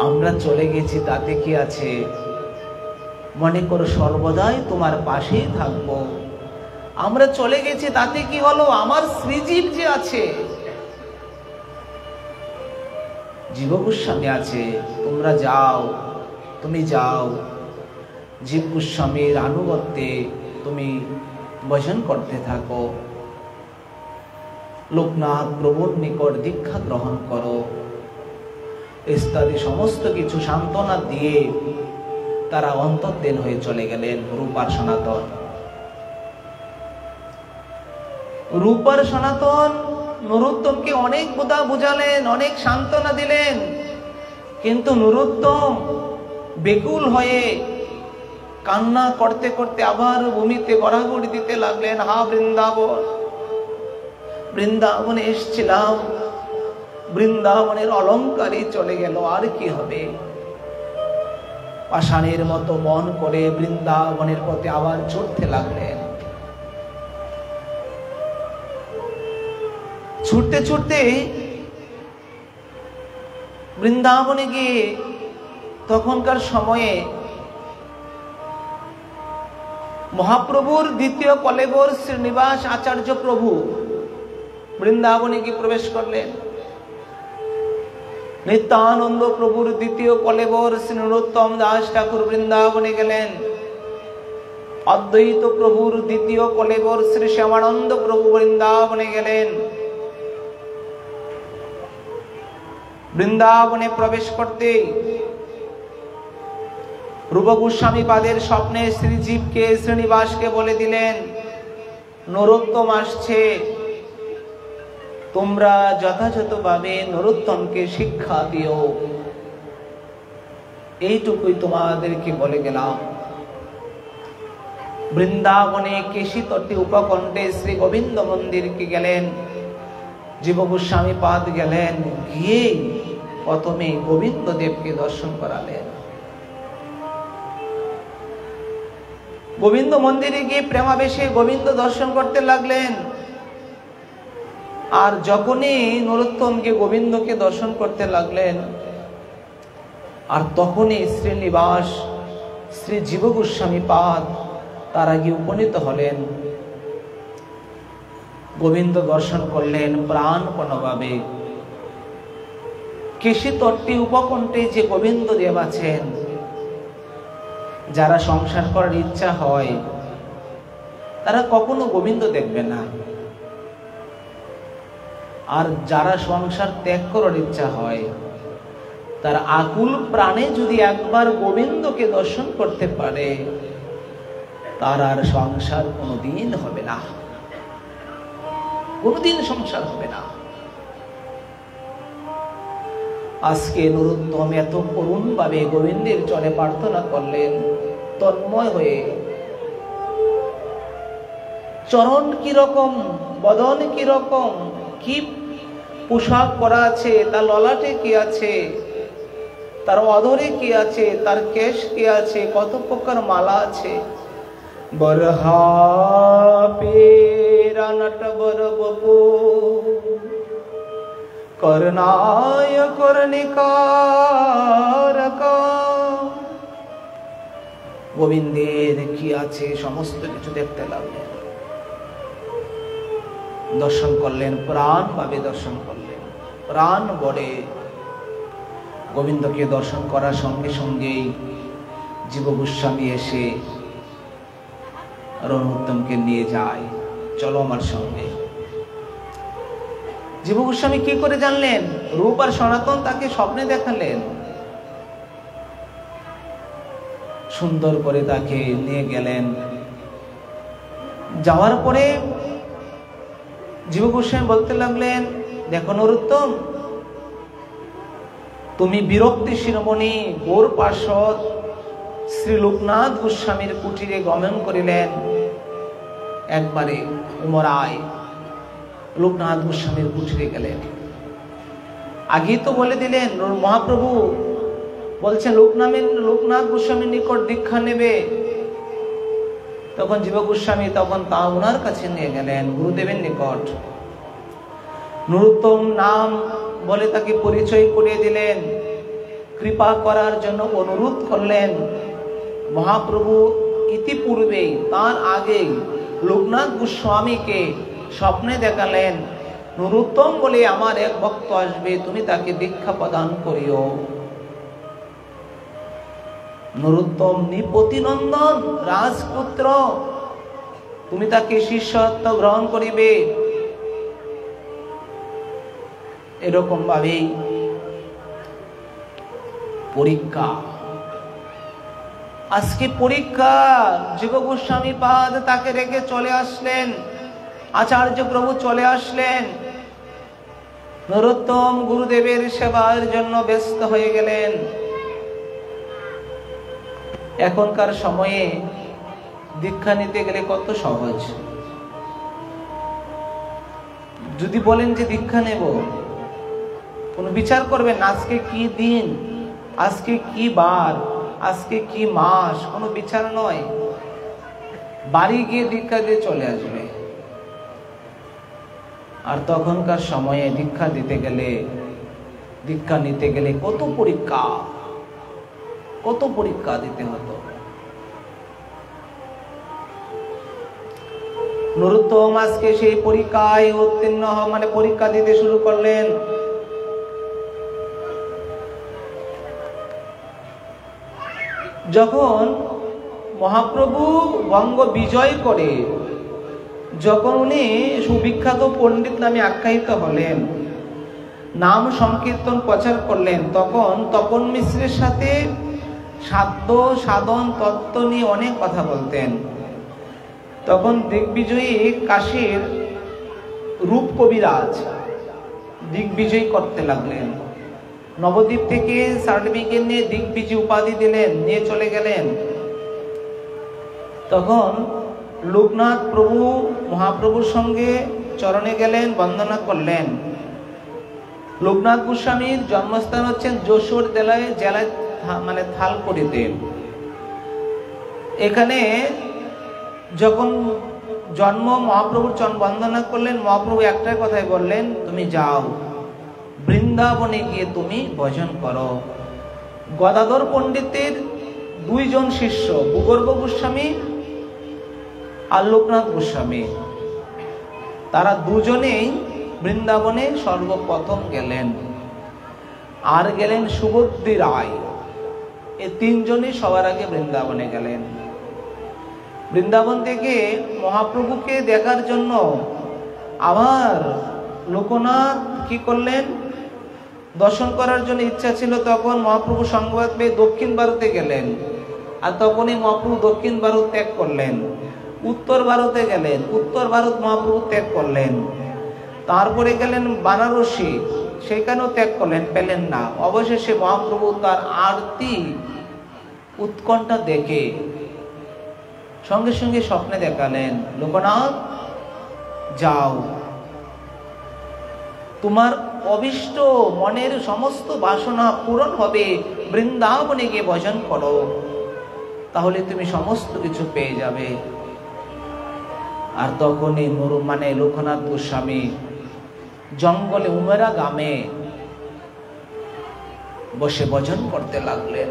আমরা চলে গেছি তাতে কি আছে, মনে করো সর্বদাই তোমার পাশেই থাকবো। আমরা চলে গেছি তাতে কি হলো, আমার শ্রীজীব যে আছে, জীব গোস্বামী আছে, তোমরা যাও, তুমি যাও, জীব গোস্বামীর আনুগত্যে তুমি ভজন করতে থাকো, লোকনাথ প্রভুর নিকট দীক্ষা গ্রহণ করো ইত্যাদি সমস্ত কিছু সান্ত্বনা দিয়ে তারা অন্তর্ধান হয়ে চলে গেলেন। রূপ আর সনাতন, রূপ আর সনাতন নরোত্তমকে অনেক বোধা বুঝালেন, অনেক সান্ত্বনা দিলেন, কিন্তু নরোত্তম বেকুল হয়ে কান্না করতে করতে আবার ভূমিতে গড়াগড়ি দিতে লাগলেন। হা বৃন্দাবন, বৃন্দাবনে এসেছিলাম, বৃন্দাবনের অলঙ্কারই চলে গেল, আর কি হবে। পাষাণের মতো মন করে বৃন্দাবনের পথে আবার ছুটতে লাগলেন। ছুটতে ছুটতে বৃন্দাবনে গিয়ে তখনকার সময়ে মহাপ্রভুর দ্বিতীয় কলেবর শ্রীনিবাস আচার্য প্রভু বৃন্দাবনে গিয়ে প্রবেশ করলেন। নিত্যানন্দ প্রভুর দ্বিতীয় কলেবর শ্রী নরোত্তম দাস ঠাকুর বৃন্দাবনে গেলেন। অদ্বৈত প্রভুর দ্বিতীয় কলেবর শ্রী শ্যামানন্দ প্রভু বৃন্দাবনে গেলেন। বৃন্দাবনে প্রবেশ করতে রূপ গোস্বামী পাদের স্বপ্নে শ্রীজীবকে শ্রীনিবাসকে বলে দিলেন, নরোত্তম আসছে, তোমরা যথাযথভাবে নরোত্তমকে শিক্ষা দিও, এইটুকুই তোমাদেরকে বলে গেলাম। বৃন্দাবনে কেশী তটে উপকণ্ঠে শ্রী গোবিন্দ মন্দিরকে গেলেন। জীব গোস্বামী পাদ গেলেন, গিয়ে প্রথমে গোবিন্দ দেবকে দর্শন করালেন। গোবিন্দ মন্দিরে গিয়ে প্রেমাবেশে গোবিন্দ দর্শন করতে লাগলেন। আর যখনই নরোত্তমকে গোবিন্দকে দর্শন করতে লাগলেন, আর তখনই শ্রীনিবাস শ্রী জীব গোস্বামী পাদ তারা গিয়ে উপনীত হলেন। গোবিন্দ দর্শন করলেন প্রাণপণভাবে। কেশী তট্টি উপকণ্ঠে যে গোবিন্দ দেব আছেন, যারা সংসার করার ইচ্ছা হয় তারা কখনো গোবিন্দ দেখবে না, আর যারা সংসার ত্যাগ করার ইচ্ছা হয় তার আকুল প্রাণে যদি একবার গোবিন্দকে দর্শন করতে পারে, তার আর সংসার কোনোদিন হবে না, কোনোদিন সংসার হবে না। আজকে নরোত্তম এত করুণ ভাবে গোবিন্দের চরণে প্রার্থনা করলেন, তন্ময় হয়ে। চরণ কি রকম, বদন কি রকম, কি পোশাক পরা আছে, তার ললাটে কি আছে, তার অধরে কি আছে, তার কেশ কি আছে, কত প্রকার মালা আছে। বরহা পেরা নটবর বপু করনায় করণিকারক। গোবিন্দের কি আছে সমস্ত কিছু দেখতে লাগলেন, দর্শন করলেন, প্রাণ ভাবে দর্শন করলেন, প্রাণ বড়ে। গোবিন্দকে দর্শন করার সঙ্গে সঙ্গেই জীব গোস্বামী এসে নরোত্তমকে নিয়ে যায়, চলো আমার সঙ্গে। জীব গোস্বামী কি করে জানলেন? রূপ আর সনাতন তাকে স্বপ্নে দেখালেন। সুন্দর করে তাকে নিয়ে গেলেন। যাওয়ার পরে জীব গোস্বামী বলতে লাগলেন, দেখো নরোত্তম, তুমি বিরক্তি শিরোমণি গৌর পার্ষদ শ্রী লোকনাথ গোস্বামীর কুটিরে গমন করিলেন। একবারে উমরায় লোকনাথ গোস্বামীর কুটিরে গেলেন। আগেই তো বলে দিলেন মহাপ্রভু বলছেন লোকনাথ গোস্বামীর নিকট দীক্ষা নেবে। তখন জীব গোস্বামী তখন তা ওনার কাছে নিয়ে গেলেন গুরুদেবের নিকট। নরোত্তম নাম বলে তাকে পরিচয় করিয়ে দিলেন, কৃপা করার জন্য অনুরোধ করলেন। মহাপ্রভু ইতিপূর্বেই তার আগেই লোকনাথ গোস্বামীকে স্বপ্নে দেখালেন, নরোত্তম বলে আমার এক ভক্ত আসবে, তুমি তাকে দীক্ষা প্রদান করিও। নরোত্তম নৃপতিনন্দন রাজপুত্র, তুমি তাকে শিষ্যত্ব গ্রহণ করিবে। এরকম ভাবেই পরীক্ষা, আজকে পরীক্ষা। জীব গোস্বামী পাদ তাকে রেখে চলে আসলেন, আচার্য প্রভু চলে আসলেন। নরোত্তম গুরুদেবের সেবার জন্য ব্যস্ত হয়ে গেলেন। এখনকার সময়ে দীক্ষা নিতে গেলে কত সহজ। যদি বলেন যে দীক্ষা নেব, কোন বিচার করবেন আজকে কি দিন, আজকে কি বার, আজকে কি মাস, কোনো বিচার নয়। বাড়ি গিয়ে দীক্ষা দিয়ে চলে আসবে। আর তখনকার সময়ে দীক্ষা দিতে গেলে, দীক্ষা নিতে গেলে কত পরীক্ষা, কত পরীক্ষা দিতে হতো। নরোত্তম আজকে সেই পরীক্ষায় উত্তীর্ণ মানে পরীক্ষা দিতে শুরু করলেন। যখন মহাপ্রভু বঙ্গ বিজয় করে, যখন উনি সুবিখ্যাত পণ্ডিত নামে আখ্যায়িত হলেন, নাম সংকীর্তন প্রচার করলেন, তখন তপন মিশ্রের সাথে সাধ্য সাধন তত্ত্ব নিয়ে অনেক কথা বলতেন। তখন দিগ্বিজয়ী কাশীর রূপ কবিরাজ দিগ্বিজয়ী করতে লাগলেন। নবদ্বীপ থেকে সার্টিফিকেট নিয়ে দিগ্বিজয়ী উপাধি দিলেন, নিয়ে চলে গেলেন। তখন লোকনাথ প্রভু মহাপ্রভুর সঙ্গে চরণে গেলেন, বন্দনা করলেন। লোকনাথ গোস্বামীর জন্মস্থান হচ্ছেন যশোর জেলায় মানে থালকুড়িতে। এখানে যখন জন্ম, মহাপ্রভুর চরণ বন্দনা করলেন। মহাপ্রভু একটাই কথাই বললেন, তুমি যাও বৃন্দাবনে গিয়ে তুমি ভজন করো। গদাধর পণ্ডিতের দুইজন শিষ্য, ভূগর্ভ গোস্বামী আর লোকনাথ গোস্বামী, তারা দুজনেই বৃন্দাবনে সর্বপ্রথম গেলেন। আর গেলেন সুবুদ্ধি রায়। এই তিনজনই সবার আগে বৃন্দাবনে গেলেন। বৃন্দাবন থেকে মহাপ্রভুকে দেখার জন্য আবার লোকনাথ কি করলেন, দর্শন করার জন্য ইচ্ছা ছিল। তখন মহাপ্রভু সংবাদ পেয়ে দক্ষিণ ভারতে গেলেন। আর তখনই মহাপ্রভু দক্ষিণ ভারত ত্যাগ করলেন। উত্তর ভারতে গেলেন, উত্তর ভারত মহাপ্রভু ত্যাগ করলেন। তারপরে গেলেন বানারসি, সেখানেও ত্যাগ করলেন, পেলেন না। অবশেষে মহাপ্রভু তার আরতি উৎকণ্ঠা দেখে সঙ্গে সঙ্গে স্বপ্নে দেখালেন, লোকনাথ যাও, তোমার অভিষ্ট মনের সমস্ত বাসনা পূরণ হবে, বৃন্দাবনে গিয়ে ভজন করো, তাহলে তুমি সমস্ত কিছু পেয়ে যাবে। আর তখনই মানে লোকনাথ গোস্বামী জঙ্গলে উমেরা গ্রামে বসে ভজন করতে লাগলেন।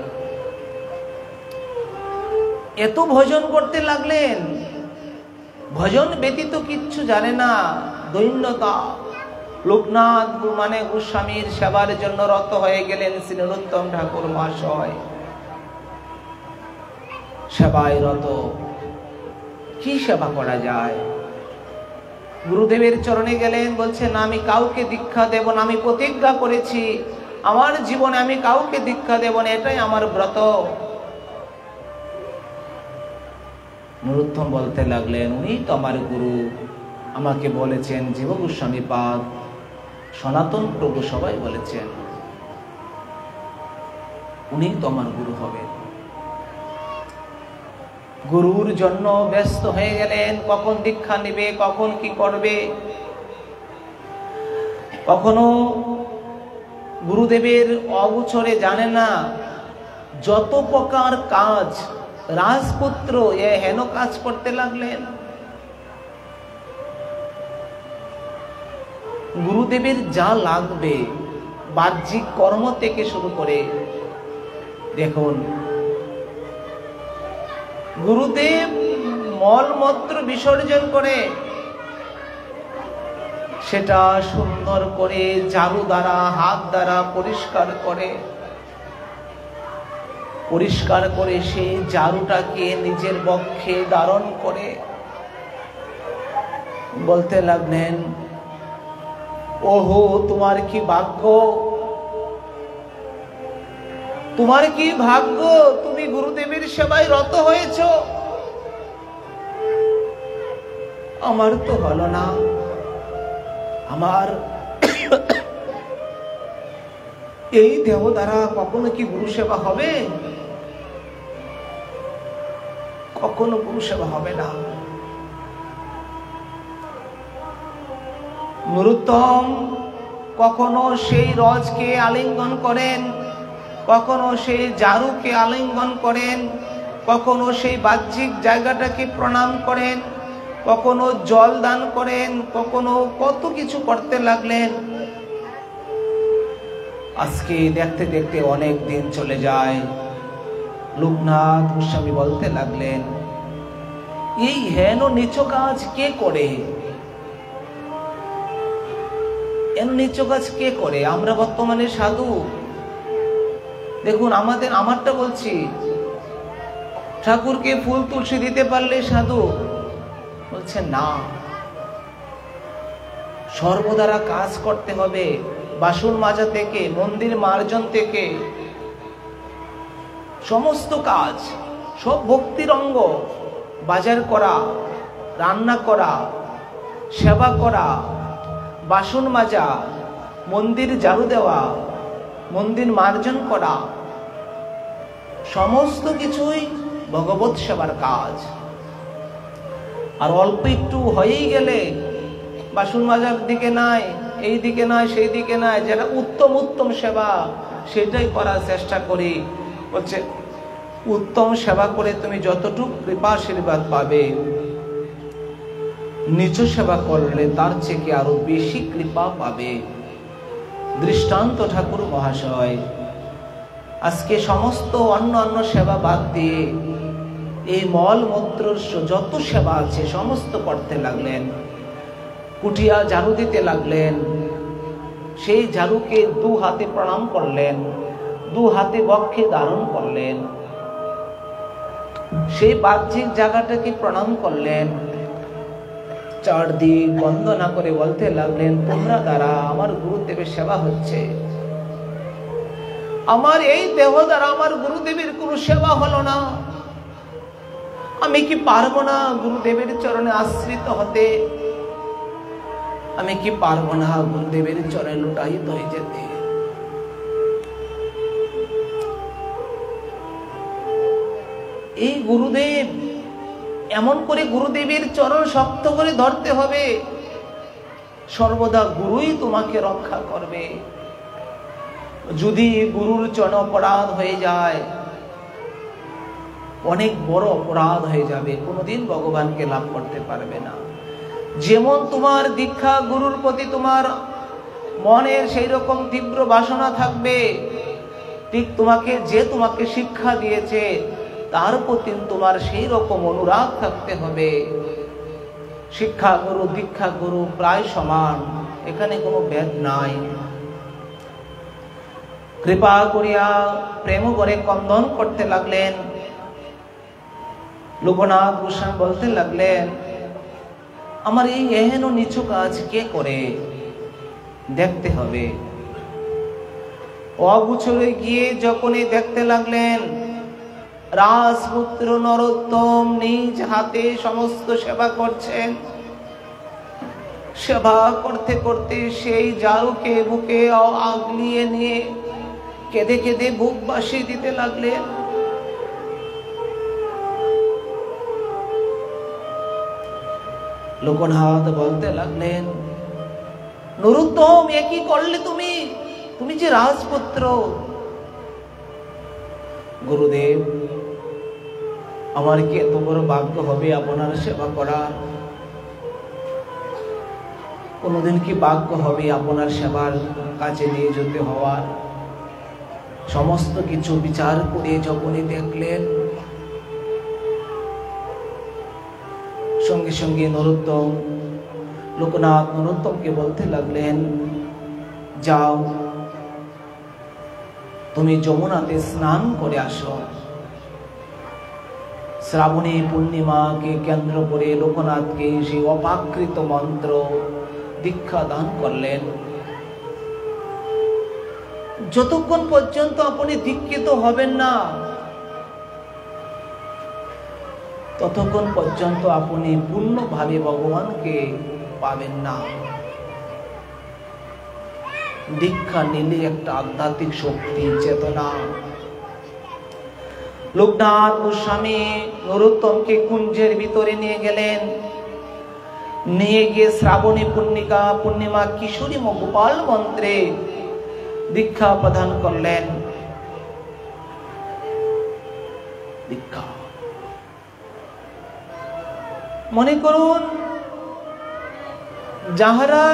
এত ভজন করতে লাগলেন, ভজন ব্যতীত কিচ্ছু জানে না, দৈন্যতা। লোকনাথ মানে গোস্বামীর সেবার জন্য রত হয়ে গেলেন শ্রী নরোত্তম ঠাকুর মহাশয়। সেবায় রত, কি সেবা করা যায়? গুরুদেবের চরণে গেলেন, বলছেন আমি কাউকে দীক্ষা দেব না, আমি প্রতিজ্ঞা করেছি আমার জীবনে আমি কাউকে দীক্ষা দেব না, এটাই আমার ব্রত। নরোত্তম বলতে লাগলেন, উনি তো আমার গুরু, আমাকে বলেছেন, জীব গোস্বামী পাদ, সনাতন প্রভু সবাই বলেছেন উনি তো আমার গুরু হবেন। গুরুর জন্য ব্যস্ত হয়ে গেলেন, কখন দীক্ষা নেবে, কখন কি করবে। কখনো গুরুদেবের অগোচরে জানে না যত প্রকার কাজ রাজপুত্র হেন কাজ করতে লাগলেন। গুরুদেবের যা লাগবে বাহ্যিক কর্ম থেকে শুরু করে, দেখুন গুরুদেব মলমূত্র বিসর্জন করে সেটা সুন্দর করে ঝাড়ু দ্বারা, হাত দ্বারা পরিষ্কার করে সেই ঝাড়ুটাকে নিজের বক্ষে ধারণ করে বলতে লাগলেন, ওহো তোমার কি ভাগ্য, তোমার কি ভাগ্য, তুমি গুরুদেবের সেবায় রত হয়েছ, আমার তো হলো না। আমার এই দেহ দ্বারা কখনো কি গুরু সেবা হবে? কখনো গুরু সেবা হবে না। নরোত্তম কখনো সেই রজকে আলিঙ্গন করেন, কখনো সেই ঝাড়ুকে আলিঙ্গন করেন, কখনো সেই বাহ্যিক জায়গাটাকে প্রণাম করেন, কখনো জল দান করেন, কখনো কত কিছু করতে লাগলেন। আজকে দেখতে দেখতে অনেক দিন চলে যায়। লোকনাথ গোস্বামী বলতে লাগলেন, এই হেন নিচ কাজ কে করে? এন নিচ কাজ কে করে? আমরা বর্তমানে সাধু, দেখুন আমারটা বলছি, ঠাকুরকে ফুল তুলসী দিতে পারলে সাধু, বলছে না, সর্বদারা কাজ করতে হবে। বাসন মাজা থেকে, মন্দির মার্জন থেকে সমস্ত কাজ, সব ভক্তির অঙ্গ। বাজার করা, রান্না করা, সেবা করা, বাসন মাজা, মন্দির ঝাড়ু দেওয়া, মন্দির মার্জন করা, সমস্ত কিছুই ভগবত সেবার কাজ। আর অল্প একটু হয়েই গেলে বাসন মাজার দিকে নাই, এই দিকে নাই, সেই দিকে নাই, যেটা উত্তম সেবা সেটাই করার চেষ্টা করি। বলছে উত্তম সেবা করে তুমি যতটুকু কৃপা আশীর্বাদ পাবে, নিজ সেবা করলে তার থেকে আরো বেশি কৃপা পাবে। দৃষ্টান্ত ঠাকুর মহাশয় আজকে সমস্ত অন্য সেবা বাদ দিয়ে এই মল মূত্র যত সেবা আছে সমস্ত করতে লাগলেন। কুটিয়া ঝাড়ু দিতে লাগলেন, সেই ঝাড়ুকে দু হাতে প্রণাম করলেন, দু হাতে বক্ষে ধারণ করলেন, সেই বাহ্যিক জায়গাটাকে প্রণাম করলেন, চারদিক বন্দনা করে বলতে লাগলেন, তোমরা দ্বারা আমার গুরুদেবের সেবা হচ্ছে, আমার এই দেহ দ্বারা আমার গুরুদেবের কোনো সেবা হলো না, আমি কি পারবো না গুরুদেবের চরণে আশ্রিত হতে? আমি কি পারবো না গুরুদেবের চরণে লুটায়িত হয়ে যেতে? এই গুরুদেব, এমন করে গুরুদেবের চরণ শক্ত করে ধরতে হবে, সর্বদা গুরুই তোমাকে রক্ষা করবে। যদি গুরুর চরণ অপরাধ হয়ে যায়, অনেক বড় অপরাধ হয়ে যাবে, কোনোদিন ভগবানকে লাভ করতে পারবে না। যেমন তোমার দীক্ষা গুরুর প্রতি তোমার মনের সেই রকম তীব্র বাসনা থাকবে, ঠিক তোমাকে শিক্ষা দিয়েছে তার প্রতি তোমার সেই রকম অনুরাগ থাকতে হবে। শিক্ষা গুরু দীক্ষা গুরু প্রায় সমান, এখানে কোনো ভেদ নাই। কৃপা করিয়া প্রেম করে কন্দন করতে লাগলেন। লোকনাথ গোস্বামী বলতে লাগলেন, আমার এই এহেন নিচু কাজ কে করে? দেখতে হবে। অগুছরে গিয়ে যখনই দেখতে লাগলেন, রাজপুত্র নরোত্তম নিজ হাতে সমস্ত সেবা করছেন। সেবা করতে করতে সেই জারুকে বুকে আগলিয়ে নিয়ে কেঁদে কেঁদে বুক বাসি দিতে লাগলেন। লোকনাথ বলতে লাগলেন, নরোত্তম, এ কি করলে তুমি? তুমি যে রাজপুত্র। গুরুদেব, আমার কি এত বড় ভাগ্য হবে আপনার সেবা করার? কোনদিন কি ভাগ্য হবে আপনার সেবার কাছে নিয়ে যেতে হওয়ার? সমস্ত কিছু বিচার করে যখনই দেখলেন, সঙ্গে সঙ্গে নরোত্তম, লোকনাথ নরোত্তমকে বলতে লাগলেন, যাও তুমি যমুনাতে স্নান করে আসো। শ্রাবণী পূর্ণিমাকে কেন্দ্র করে লোকনাথকে সেই অপাকৃত মন্ত্র দীক্ষা দান করলেন। যতক্ষণ পর্যন্ত আপনি দীক্ষিত হবেন না, ততক্ষণ পর্যন্ত আপনি পূর্ণভাবে ভগবানকে পাবেন না। দীক্ষা নিলে একটা আধ্যাত্মিক শক্তি, চেতনা। লোকনাথ গোস্বামী নরোত্তমকে কুঞ্জের ভিতরে নিয়ে গেলেন। নিয়ে গিয়ে শ্রাবণী পূর্ণিমা কিশোরী গোপাল মন্ত্রে দীক্ষা প্রদান করলেন। দীক্ষা মনে করুন, যাহারা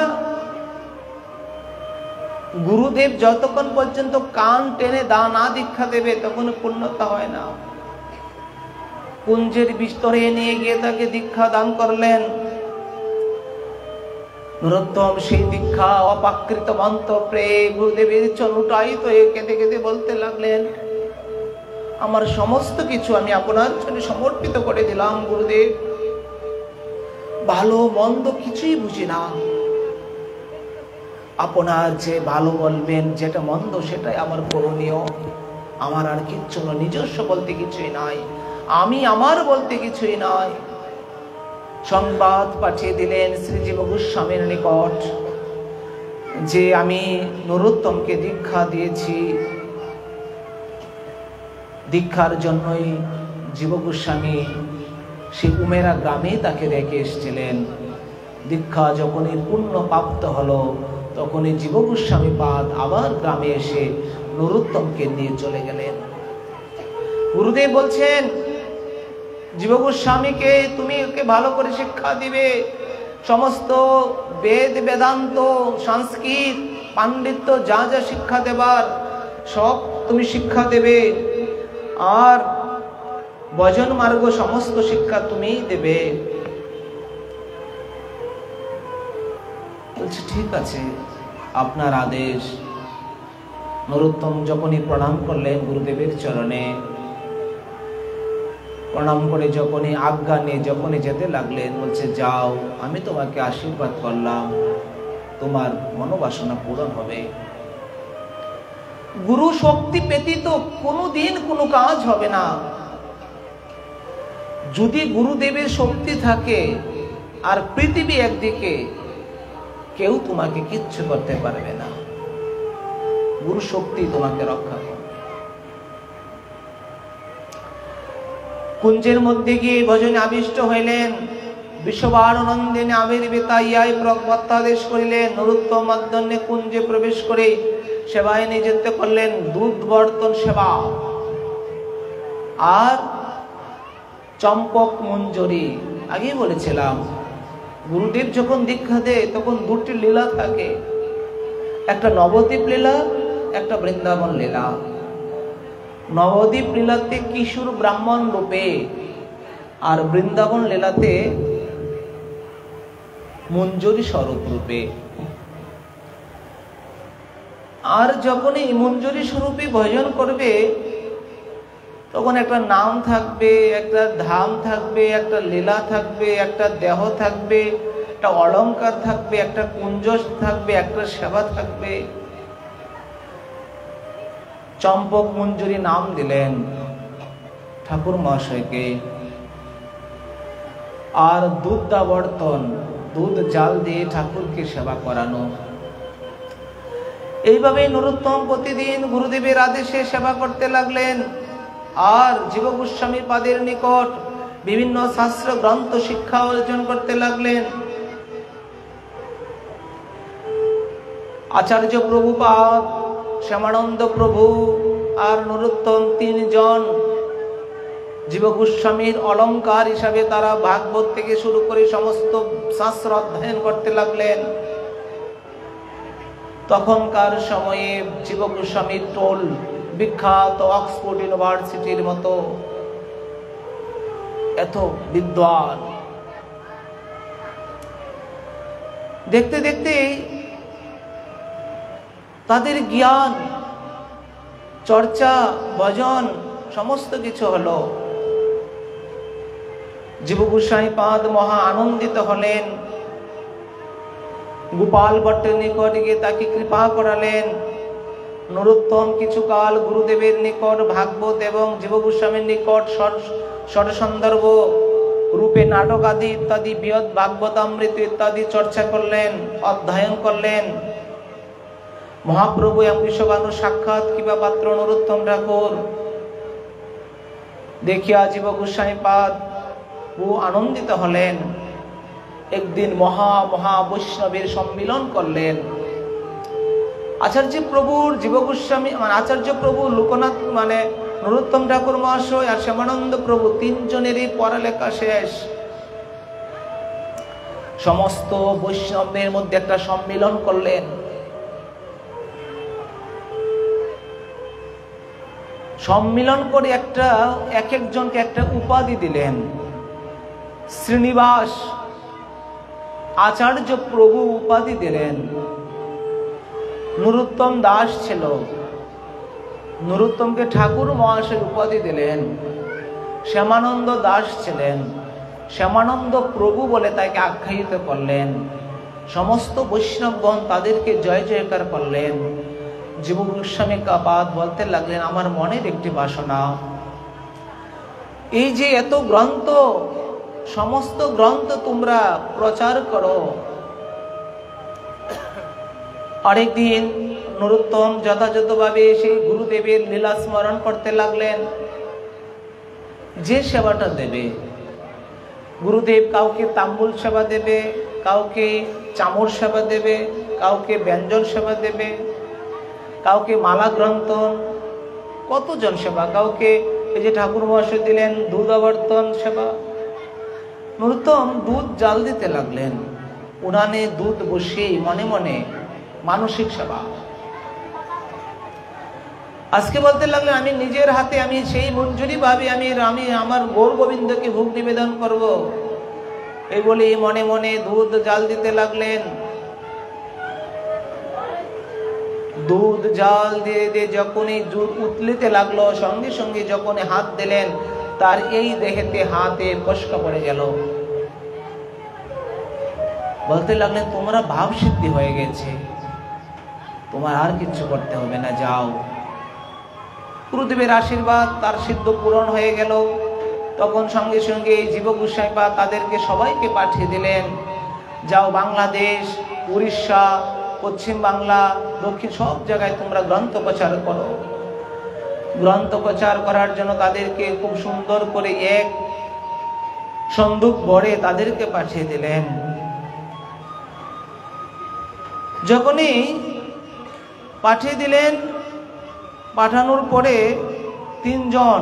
গুরুদেব যতক্ষণ পর্যন্ত কান টেনে না দীক্ষা দেবে তখন পূর্ণতা হয় না। কুঞ্জের বিস্তরে নিয়ে গিয়ে তাকে দীক্ষা দান করলেন। নরোত্তম সেই দীক্ষা অপাকৃত মন্ত্র প্রেম গুরুদেবের চরণটাই তো কেঁদে কেঁদে বলতে লাগলেন, আমার সমস্ত কিছু আমি আপনার জন্য সমর্পিত করে দিলাম গুরুদেব। ভালো মন্দ কিছুই বুঝি না, আপনার যে ভালো বলবেন, যেটা মন্দ সেটাই আমার করণীয়। আমার আর কিচ্ছু না, নিজস্ব বলতে কিছুই নাই, আমি আমার বলতে কিছুই নাই। সংবাদ পাঠিয়ে দিলেন শ্রীজীব গোস্বামীর নিকট যে আমি নরোত্তমকে দীক্ষা দিয়েছি। দীক্ষার জন্যই জীব গোস্বামী সেই উমেরা গ্রামে তাকে রেখে এসেছিলেন। দীক্ষা যখনই পূর্ণ প্রাপ্ত হলো, তখনই জীব গোস্বামী পাদ আবার গ্রামে এসে নরোত্তমকে নিয়ে চলে গেলেন। গুরুদেব বলছেন, জীব গোস্বামীকে তুমি ওকে ভালো করে শিক্ষা দিবে, সমস্ত বেদ বেদান্ত সংস্কৃত পাণ্ডিত্য যা যা শিক্ষা দেবার সব তুমি শিক্ষা দেবে, আর ভজন মার্গ সমস্ত শিক্ষা তুমি দেবে। বলছে ঠিক আছে, আপনার আদেশ। নরোত্তম যখনই প্রণাম করলেন গুরুদেবের চরণে, প্রণাম করে যখনই আজ্ঞা নিয়ে যখনই যেতে লাগলেন, বলছে যাও, আমি তোমাকে আশীর্বাদ করলাম, তোমার মনোবাসনা পূরণ হবে। গুরু শক্তি ব্যতীত কোনোদিন কোনো কাজ হবে না। যদি গুরুদেবের শক্তি থাকে আর পৃথিবী একদিকে, কেউ তোমাকে কিচ্ছু করতে পারবে না। গুরু শক্তি তোমাকে রক্ষা করবে। কুঞ্জের মধ্যে গিয়ে ভজনে আবিষ্ট হইলেন। বিশ্ববানন্দিনী আবির্ভূতা ইয়াই প্রত্যাদেশ করিলেন। নরোত্তম মধ্যাহ্নে কুঞ্জে প্রবেশ করে সেবায় নিযুক্ত করলেন। দুধ বর্তন সেবা আর চম্পক মঞ্জরি। আগেই বলেছিলাম, গুরুদেব যখন দীক্ষা দেয় তখন দুটি লীলা থাকে, একটা নবদ্বীপ লীলা, একটা বৃন্দাবন লীলা। নবদ্বীপ লীলাতে কিশোর ব্রাহ্মণ রূপে, আর বৃন্দাবন লীলাতে মঞ্জুরি স্বরূপ রূপে। আর যখনই মঞ্জুরি স্বরূপে ভজন করবে, তখন একটা নাম থাকবে, একটা ধাম থাকবে, একটা লীলা থাকবে, একটা দেহ থাকবে, একটা অলঙ্কার থাকবে, একটা কুঞ্জ থাকবে, একটা সেবা থাকবে। চম্পক মঞ্জুরি নাম দিলেন। ঠাকুর মহাশয়কে। আর দুধ দা বর্তন, দুধ জাল দিয়ে ঠাকুরকে সেবা করানো। এইভাবে নরোত্তম প্রতিদিন গুরুদেবের আদেশে সেবা করতে লাগলেন। আর জীব গোস্বামী পাদের নিকট বিভিন্ন শাস্ত্র গ্রন্থ শিক্ষা অর্জন করতে লাগলেন। আচার্য প্রভুপাদ, শ্যামানন্দ প্রভু আর নরোত্তম তিনজন জীব গোস্বামীর অলঙ্কার হিসাবে তারা ভাগবত থেকে শুরু করে সমস্ত শাস্ত্র অধ্যয়ন করতে লাগলেন। তখনকার সময়ে জীব গোস্বামীর টোল বিখ্যাত অক্সফোর্ড ইউনিভার্সিটির মতো এত বিদ্বান। দেখতে দেখতে তাদের জ্ঞান চর্চা ভজন সমস্ত কিছু হলো। জীব গোস্বামী পাদ মহা আনন্দিত হলেন। গোপাল ভট্টের নিকট গিয়ে তাকে কৃপা করালেন। নরোত্তম কিছুকাল গুরুদেবের নিকট ভাগবত এবং জীব গোস্বামীর নিকট ষড়সন্দর্ভ রূপে নাটক আদি ইত্যাদি বৃহৎ ভাগবতামৃত ইত্যাদি চর্চা করলেন, অধ্যয়ন করলেন। মহাপ্রভু অম্বিশবানু সাক্ষাৎ কিবা পাত্র নরোত্তম ঠাকুর দেখিয়া জীব গোস্বামী পাদ আনন্দিত হলেন। একদিন মহা মহা বৈষ্ণবের সম্মিলন করলেন। আচার্য প্রভুর জীব গোস্বামী আচার্য প্রভু লোকনাথ নরোত্তম ঠাকুর মহাশয় আর শ্যামানন্দ প্রভু তিনজনেরই পড়ালেখা শেষ। সমস্ত বৈষ্ণবের মধ্যে একটা সম্মিলন করলেন। সম্মিলন করে এক একজনকে একটা উপাধি দিলেন। শ্রীনিবাস আচার্য প্রভু উপাধি দিলেন। নরোত্তম দাস ছিল, নরোত্তমকে ঠাকুর মহাশয় উপাধি দিলেন। শ্যামানন্দ দাস ছিলেন, শ্যামানন্দ প্রভু বলে তাকে আখ্যায়িত করলেন। সমস্ত বৈষ্ণবগণ তাদেরকে জয় জয়কার করলেন। জীব গোস্বামী পাদ বলতে লাগলেন, আমার মনের একটি বাসনা, এই যে এত গ্রন্থ, সমস্ত গ্রন্থ তোমরা প্রচার করো। আরেকদিন নরোত্তম যথাযথভাবে সেই গুরুদেবের লীলা স্মরণ করতে লাগলেন। যে সেবাটা দেবে, গুরুদেব কাউকে তাম্বুল সেবা দেবে, কাউকে চামড় সেবা দেবে, কাউকে ব্যঞ্জন সেবা দেবে, কাউকে মালা গ্রন্থন, কতজন সেবা, কাউকে এই যে ঠাকুর মহাশয় দিলেন দুধ আবর্তন সেবা। নরোত্তম দুধ জাল দিতে লাগলেন, উনানে দুধ বসিয়ে মনে মনে মানসিক সেবা। আজকে বলতে লাগলেন, আমি নিজের হাতে আমি সেই মঞ্জুরি ভাবে আমি আমার গৌর গোবিন্দকে ভোগ নিবেদন করব, এই বলে মনে মনে দুধ জাল দিতে লাগলেন। দুধ জাল দিয়ে দিয়ে যখনই দুধ উতলিতে লাগলো, সঙ্গে সঙ্গে যখন হাত দিলেন, তার এই দেহেতে হাতে ফসকা পড়ে গেল। বলতে লাগলেন, তোমরা ভাব সিদ্ধি হয়ে গেছে, তোমার আর কিছু করতে হবে না, যাও। গুরুদেবের আশীর্বাদ, তার সিদ্ধ পূরণ হয়ে গেল। তখন সঙ্গে সঙ্গে জীব গোস্বামী পাদ তাদেরকে সবাইকে পাঠিয়ে দিলেন, যাও বাংলাদেশ, উড়িষ্যা, পশ্চিম বাংলা, দক্ষিণ সব জায়গায় তোমরা গ্রন্থ প্রচার করো। গ্রন্থ প্রচার করার জন্য তাদেরকে খুব সুন্দর করে এক সন্দুক ভরে তাদেরকে পাঠিয়ে দিলেন। যখনই পাঠিয়ে দিলেন, পাঠানোর পরে তিনজন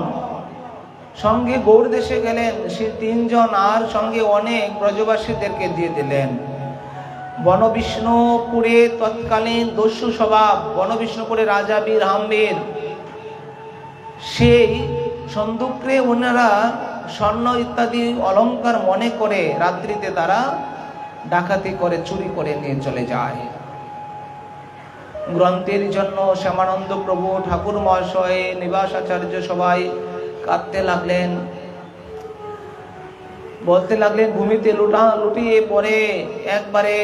সঙ্গে গৌড় দেশে গেলেন, সে তিনজন আর সঙ্গে অনেক ব্রজবাসীদেরকে দিয়ে দিলেন। বনবিষ্ণুপুরে তৎকালীন দস্যু স্বভাব, বনবিষ্ণুপুরে রাজা বীর হাম্বীর, সেই সন্দুকরে ওনারা স্বর্ণ ইত্যাদি অলঙ্কার মনে করে রাত্রিতে তারা ডাকাতি করে চুরি করে নিয়ে চলে যায়। গ্রন্থের জন্য শ্যামানন্দ প্রভু, ঠাকুর মহাশয়, নিবাস আচার্য সবাই কাঁদতে লাগলেন। বলতে লাগলেন, ভূমিতে লুটিয়ে পড়ে একবারে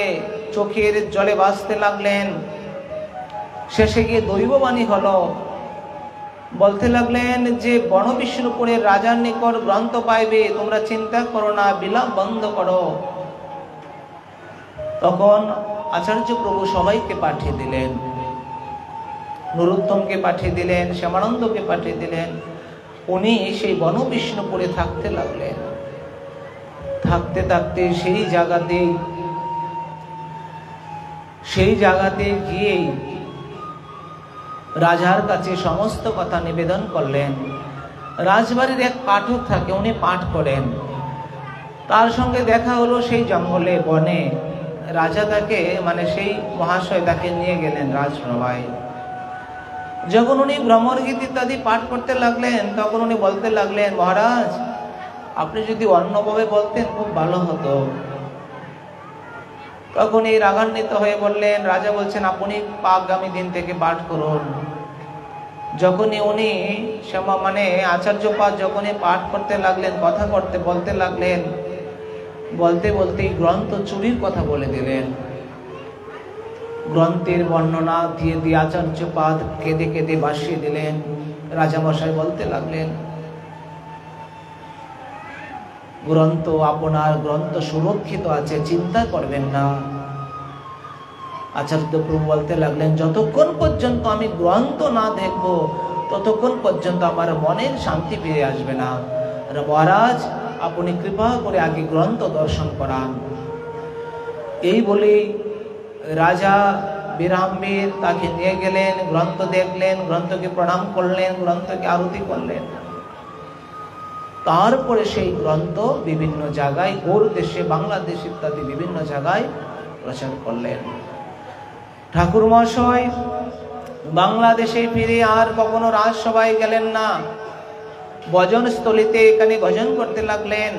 চোখের জলে ভাসতে লাগলেন। শেষে গিয়ে দৈববাণী হলো, বলতে লাগলেন যে বনবিষ্ণুপুরের রাজার নিকট গ্রন্থ পাইবে, তোমরা চিন্তা করো না, বিলাপ বন্ধ করো। তখন আচার্য প্রভু সবাইকে পাঠিয়ে দিলেন, নরোত্তমকে পাঠিয়ে দিলেন, শ্যামানন্দকে পাঠিয়ে দিলেন। উনি সেই বনবিষ্ণুপুরে থাকতে লাগলেন। থাকতে থাকতে সেই জায়গাতে গিয়ে রাজার কাছে সমস্ত কথা নিবেদন করলেন। রাজবাড়ির এক পাঠক থাকে, উনি পাঠ করেন। তার সঙ্গে দেখা হলো সেই জঙ্গলে, বনে। রাজা তাকে, সেই মহাশয় তাকে নিয়ে গেলেন রাজসভায়। যখন উনি ভ্রমরগীত ইত্যাদি পাঠ করতে লাগলেন, তখন উনি বলতে লাগলেন, মহারাজ, আপনি যদি অন্যভাবে বলতেন খুব ভালো হতো। তখন এই রাগান্বিত হয়ে বললেন, রাজা বলছেন, আপনি আগামী দিন থেকে পাঠ করুন। যখনই উনি আচার্যপাদ যখনই পাঠ করতে লাগলেন, কথা বলতে লাগলেন, বলতে বলতেই গ্রন্থ চুরির কথা বলে দিলেন। গ্রন্থের বর্ণনা দিয়ে দিয়ে আচার্যপাদ কেঁদে কেঁদে ভাসিয়ে দিলেন। রাজামশাই বলতে লাগলেন, আপনার গ্রন্থ সুরক্ষিত আছে, চিন্তা করবেন না। আচার্য প্রভু বলতে লাগলেন, যতক্ষণ পর্যন্ত আমি গ্রন্থ না দেখব ততক্ষণ পর্যন্ত আমার মনের শান্তি ফিরে আসবে না। মহারাজ, আপনি কৃপা করে আগে গ্রন্থ দর্শন করান। এই বলে রাজা বীরাম্বীর তাকে নিয়ে গেলেন, গ্রন্থ দেখলেন, গ্রন্থকে প্রণাম করলেন, গ্রন্থকে আরতি করলেন। তারপরে সেই গ্রন্থ বিভিন্ন জায়গায়, গৌড় দেশে, বাংলাদেশ ইত্যাদি বিভিন্ন জায়গায় প্রচার করলেন। ঠাকুর মহাশয় বাংলাদেশে ফিরে আর কখনো রাজসভায় গেলেন না। ভজন স্থলিতে এখানে ভজন করতে লাগলেন।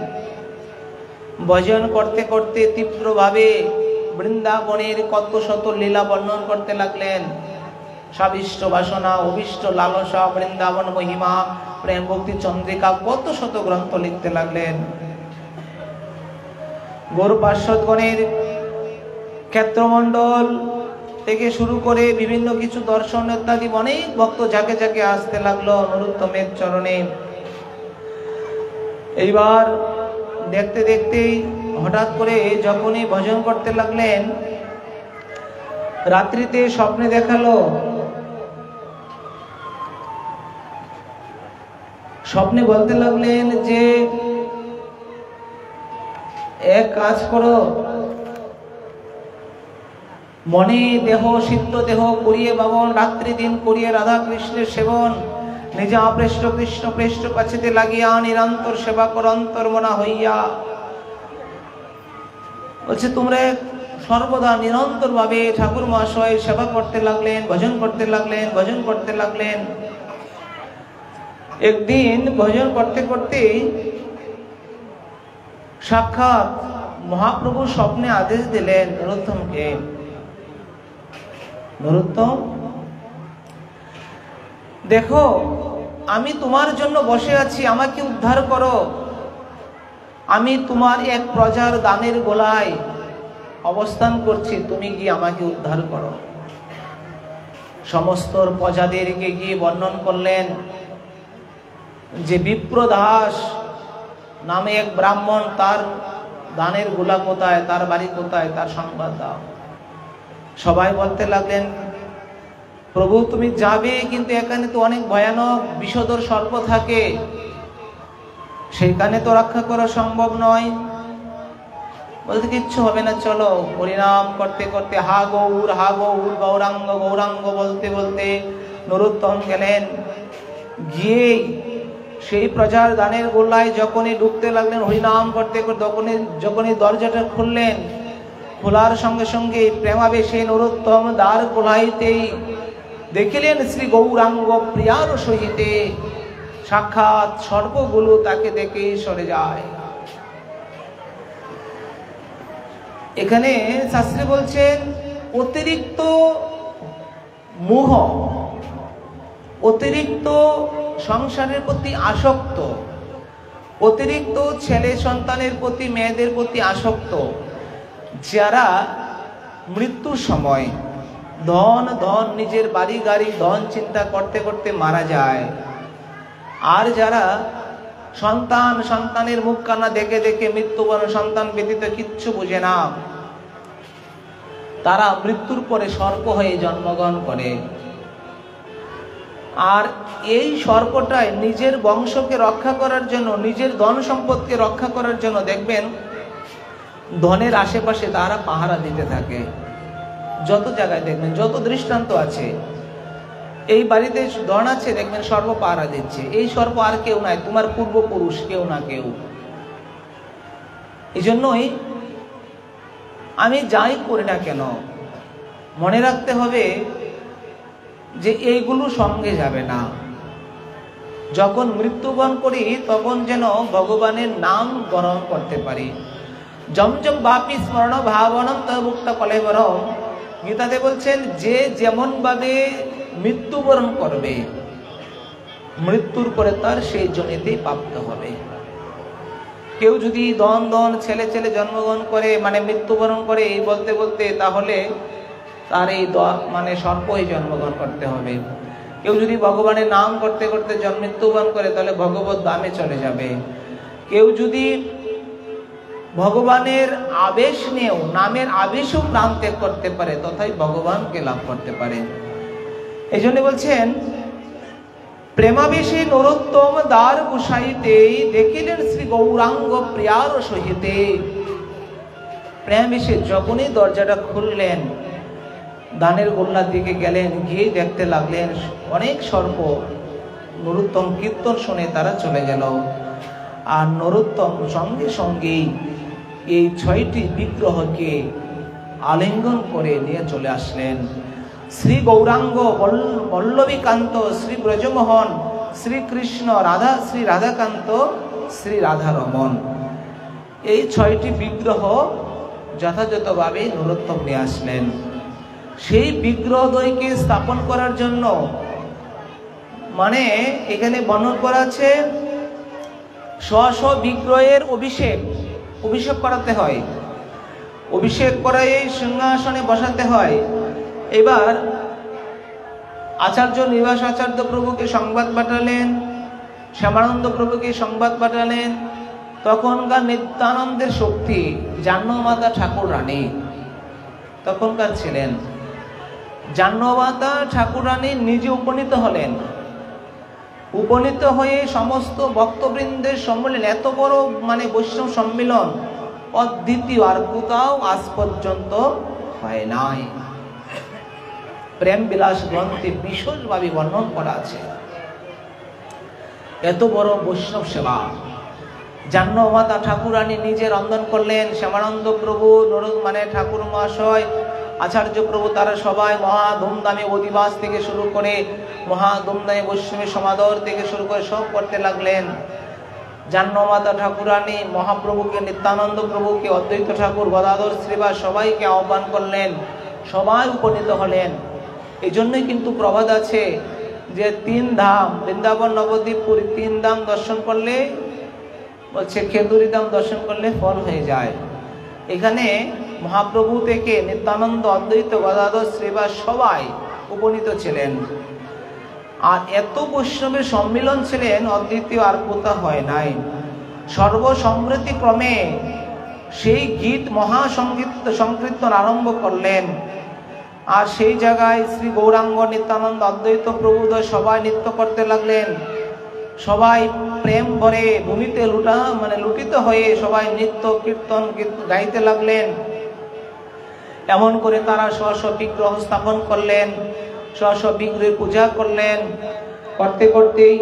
ভজন করতে করতে তীব্রভাবে বৃন্দাবনের কত শত লীলা বর্ণন করতে লাগলেন। সাবিষ্ট বাসনা, অভিষ্ট লালসা, বৃন্দাবন মহিমা, প্রেম ভক্তি চন্দ্রিকা, কত শত গ্রন্থ লিখতে লাগলেন। গৌর পার্শ্বদগণের ক্ষেত্রমণ্ডল থেকে শুরু করে বিভিন্ন কিছু দর্শন ইত্যাদি অনেক ভক্ত ঝাঁকে ঝাঁকে আসতে লাগলো নরোত্তমের চরণে। এইবার দেখতে দেখতেই হঠাৎ করে যখনই ভজন করতে লাগলেন, রাত্রিতে স্বপ্নে দেখালো। স্বপ্নে বলতে লাগলেন যে এক কাজ করো, মনে দেহ, সিদ্ধ দেহ করিয়ে বাবন, রাত্রি দিন করিয়ে রাধা কৃষ্ণের সেবন, নিজে আপৃষ্ট কৃষ্ণ পৃষ্ঠ পাছিতে লাগিয়া নিরন্তর সেবা কর অন্তর মনা হইয়া। বলছে তোমরা সর্বদা নিরন্তর ভাবে ঠাকুর মহাশয় সেবা করতে লাগলেন, ভজন করতে লাগলেন, ভজন করতে লাগলেন। একদিন ভজন করতে করতে সাক্ষাৎ মহাপ্রভু স্বপ্নে আদেশ দিলেন নরোত্তমকে, নরোত্তম, দেখো আমি তোমার জন্য বসে আছি, আমাকে উদ্ধার করো। আমি তোমার এক প্রজার দানের গোলায় অবস্থান করছি, তুমি গিয়ে আমাকে উদ্ধার করো। সমস্ত প্রজাদেরকে গিয়ে বর্ণন করলেন যে বিপ্রদাস নামে এক ব্রাহ্মণ, তার দানের গোলা কোথায়, তার বাড়ি কোথায়, তার সংবাদ দাও। সবাই বলতে লাগলেন, প্রভু তুমি যাবে, কিন্তু এখানে তো অনেক ভয়ানক বিষধর সর্প থাকে, সেইখানে তো রক্ষা করা সম্ভব নয়। বলতে কিচ্ছু হবে না, চলো। হরিনাম করতে করতে হা গৌর গৌরাঙ্গ গৌরাঙ্গ বলতে বলতে নরোত্তম গেলেন। গিয়ে সেই প্রজার দানের গোলায় যখনই ঢুকতে লাগলেন, হরিনাম করতে করতে যখনই দরজাটা খুললেন, খোলার সঙ্গে সঙ্গে প্রেমাবেশে নরোত্তম দ্বার খোলাইতেই দেখিলেন শ্রী গৌরাঙ্গ প্রিয়ার সহিতে সাক্ষাৎ সর্বগুলো তাকে দেখে সরে যায়। এখানে শাস্ত্রে বলছেন অতিরিক্ত মোহ, অতিরিক্ত সংসারের প্রতি আসক্ত, অতিরিক্ত ছেলে সন্তানের প্রতি, মেয়েদের প্রতি আসক্ত, যারা মৃত্যুর সময় ধন ধন নিজের বাড়ি গাড়ি ধন চিন্তা করতে করতে মারা যায়। আর যারা সন্তানের মুখ কান্না দেখে দেখে মৃত্যুবরণ, সন্তান ব্যতীত কিচ্ছু বুঝে না, তারা মৃত্যুর পরে সর্প হয়ে জন্মগ্রহণ করে। আর এই সর্পটাই নিজের বংশকে রক্ষা করার জন্য, নিজের ধন সম্পদকে রক্ষা করার জন্য দেখবেন ধনের আশেপাশে তারা পাহারা দিতে থাকে। যত জায়গায় দেখবেন, যত দৃষ্টান্ত আছে, এই বাড়িতে ধন আছে দেখবেন সর্প পাহারা দিচ্ছে। এই সর্প আর কেউ নাই, তোমার পূর্বপুরুষ, কেউ না কেউ। এই জন্যই আমি যাই করি না কেন মনে রাখতে হবে যে এইগুলো সঙ্গে যাবে না। যখন মৃত্যুবরণ করি তখন যেন ভগবানের নাম গ্রহণ করতে পারি। যম যম বাপি স্মরণ ভাবনম তবুক্ত কলেবরম, গীতাতে বলছেন যে যেমন ভাবে মৃত্যুবরণ করবে, মৃত্যুর পরে তার সেই জনিতেই প্রাপ্ত হবে। কেউ যদি দন দন ছেলে ছেলে জন্মগ্রহণ করে, মানে মৃত্যুবরণ করে এই বলতে বলতে, তাহলে তার এই মানে সর্পই জন্মগ্রহণ করতে হবে। কেউ যদি ভগবানের নাম করতে করতে মৃত্যুবরণ করে, তাহলে ভগবত ধামে চলে যাবে। কেউ যদি ভগবানের আবেশ নিয়েও, নামের আবেশও প্রাণ ত্যাগ করতে পারে, তথাই ভগবানকে লাভ করতে পারে। এই জন্য বলছেন, প্রেমাবেশে নরোত্তম দ্বার গুসাইতে দেখিলেন শ্রী গৌরাঙ্গ প্রিয়ার সহিতে। প্রেমাবেশে যখনই দরজাটা খুললেন, দানের গোল্লার দিকে গেলেন, গিয়ে দেখতে লাগলেন অনেক সর্প। নরোত্তম কীর্তন শুনে তারা চলে গেল। আর নরোত্তম সঙ্গে সঙ্গেই এই 6টি বিগ্রহকে আলিঙ্গন করে নিয়ে চলে আসলেন। শ্রী গৌরাঙ্গ, বল্লভীকান্ত, শ্রী ব্রজমোহন, শ্রীকৃষ্ণ, রাধা, শ্রী রাধাকান্ত, শ্রী রাধারমন, এই 6টি বিগ্রহ যথাযথভাবে নরোত্তম নিয়ে আসলেন। সেই বিগ্রহদ্বয়কে স্থাপন করার জন্য, মানে এখানে বর্ণনা করা আছে, স্ব বিগ্রহের অভিষেক করাতে হয়। অভিষেক করাই সিংহাসনে বসাতে হয়। এবার আচার্য নিবাস আচার্য প্রভুকে সংবাদ পাঠালেন, শ্যামানন্দ প্রভুকে সংবাদ পাঠালেন। তখনকার নিত্যানন্দের শক্তি জাহ্নবীমাতা ঠাকুর রানী তখনকার ছিলেন। জাহ্নবীমাতা ঠাকুর রানী নিজে উপনীত হলেন। উপনীত হয়ে সমস্ত ভক্তবৃন্দের সম্মেলন, এত বড় মানে বৈষ্ণব সম্মেলন অদ্বিতীয়, আর কোথাও আজ পর্যন্ত হয় নাই। প্রেম বিলাস গ্রন্থে বিশেষভাবে বর্ণন করা আছে এত বড় বৈষ্ণব সেবা। জাহ্নবীমাতা ঠাকুরানী নিজে রন্ধন করলেন। শ্যামানন্দ প্রভু, মানে ঠাকুর মহাশয়, আচার্য প্রভু, তারা সবাই মহা ধুমধামে অধিবাস থেকে শুরু করে, মহা ধুমধামে বৈষ্ণবের সমাদর থেকে শুরু করে সব করতে লাগলেন। জাহ্নবীমাতা ঠাকুরানী মহাপ্রভুকে, নিত্যানন্দ প্রভুকে, অদ্বৈত ঠাকুর, গদাধর শ্রীবাস সবাইকে আহ্বান করলেন। সবাই উপনীত হলেন। এই জন্যই কিন্তু প্রবাদ আছে যে 3 ধাম, বৃন্দাবন, নবদ্বীপ, পুরী, 3 ধাম দর্শন করলে, বলছে খেজুরি ধাম দর্শন করলে ফল হয়ে যায়। এখানে মহাপ্রভু থেকে নিত্যানন্দ, অদ্বৈত, গদাধর শ্রীবাস সবাই উপনীত ছিলেন। আর এত বৈষ্ণবের সম্মিলন ছিলেন অদ্বিতীয়, আর কোথাও হয় নাই। সর্বসম্মতি ক্রমে সেই গীত সংকীর্তন আরম্ভ করলেন। আর সেই জায়গায় শ্রী গৌরাঙ্গ, নিত্যানন্দ, অদ্বৈত প্রভুদ্বয় সবাই নৃত্য করতে লাগলেন। সবাই প্রেম ভরে ভূমিতে লুটিত হয়ে সবাই নৃত্য কীর্তন গাইতে লাগলেন। এমন করে তারা স্ব বিগ্রহ স্থাপন করলেন, স্ব বিগ্রহের পূজা করলেন। করতে করতেই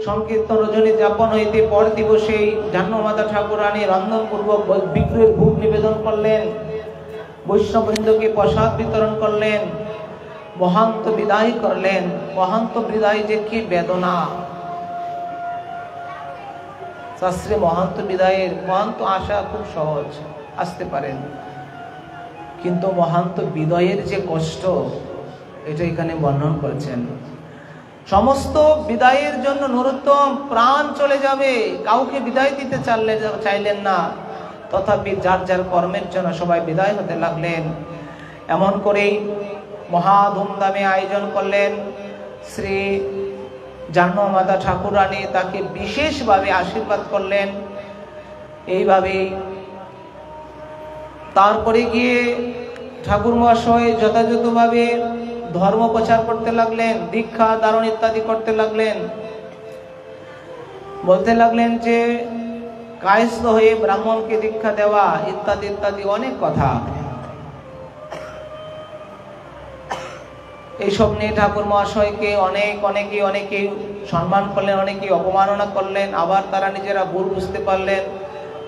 সংকীর্তন রজনী যাপন হইতে পর দিবসেই জাহ্নবীমাতা ঠাকুরানী রন্ধনপূর্বক বিগ্রহের ভোগ নিবেদন করলেন। বৈষ্ণববৃন্দকে প্রসাদ বিতরণ করলেন, মহান্ত বিদায় করলেন। মহান্ত বিদায় যে কি বেদনা! শাস্ত্রে মহান্ত বিদায়ের, মহান্ত আসা খুব সহজ, আসতে পারেন, কিন্তু মহান্ত বিদায়ের যে কষ্ট, এটা এখানে বর্ণন করেছেন। সমস্ত বিদায়ের জন্য নরোত্তম প্রাণ চলে যাবে, কাউকে বিদায় দিতে চাইলেন না। তথাপি যার যার কর্মের জন্য সবাই বিদায় হতে লাগলেন। এমন করেই মহা ধুমধামে আয়োজন করলেন। শ্রী জাহ্নবী ঠাকুরানী তাকে বিশেষভাবে আশীর্বাদ করলেন। এইভাবেই তারপরে গিয়ে ঠাকুর মহাশয় যথাযথভাবে ধর্ম প্রচার করতে লাগলেন, দীক্ষা ধারণ ইত্যাদি করতে লাগলেন। বলতে লাগলেন যে কায়স্থ হয়ে ব্রাহ্মণকে দীক্ষা দেওয়া ইত্যাদি ইত্যাদি অনেক কথা। এইসব নিয়ে ঠাকুর মহাশয়কে অনেকে সম্মান করলেন, অনেকে অপমাননা করলেন। আবার তারা নিজেরা ভুল বুঝতে পারলেন,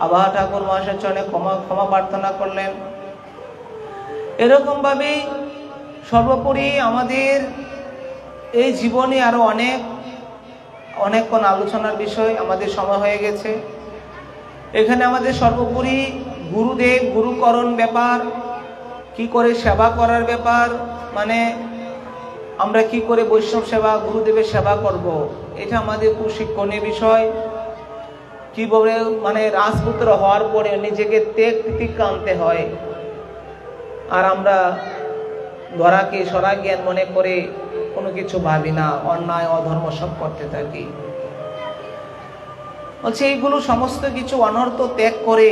আবার ঠাকুর মহাশয়ের চরণে ক্ষমা প্রার্থনা করলেন। এরকম ভাবেই সর্বোপরি আমাদের এই জীবনে আরো অনেকক্ষণ আলোচনার বিষয়, আমাদের সময় হয়ে গেছে। এখানে আমাদের সর্বোপরি গুরুদেব গুরুকরণ ব্যাপার, কি করে সেবা করার ব্যাপার, মানে আমরা কি করে বৈষ্ণব সেবা, গুরুদেবের সেবা করব, এটা আমাদের খুব শিক্ষণীয় বিষয়। কিভাবে মানে রাজপুত্র হওয়ার পরে নিজেকে ত্যাগ তিতিক্ষা আনতে হয়, আর আমরা ধরাকে সরা জ্ঞান মনে করে কোনো কিছু ভাবি না, অন্যায় অধর্ম সব করতে থাকি। বলছে এইগুলো সমস্ত কিছু অনর্থ ত্যাগ করে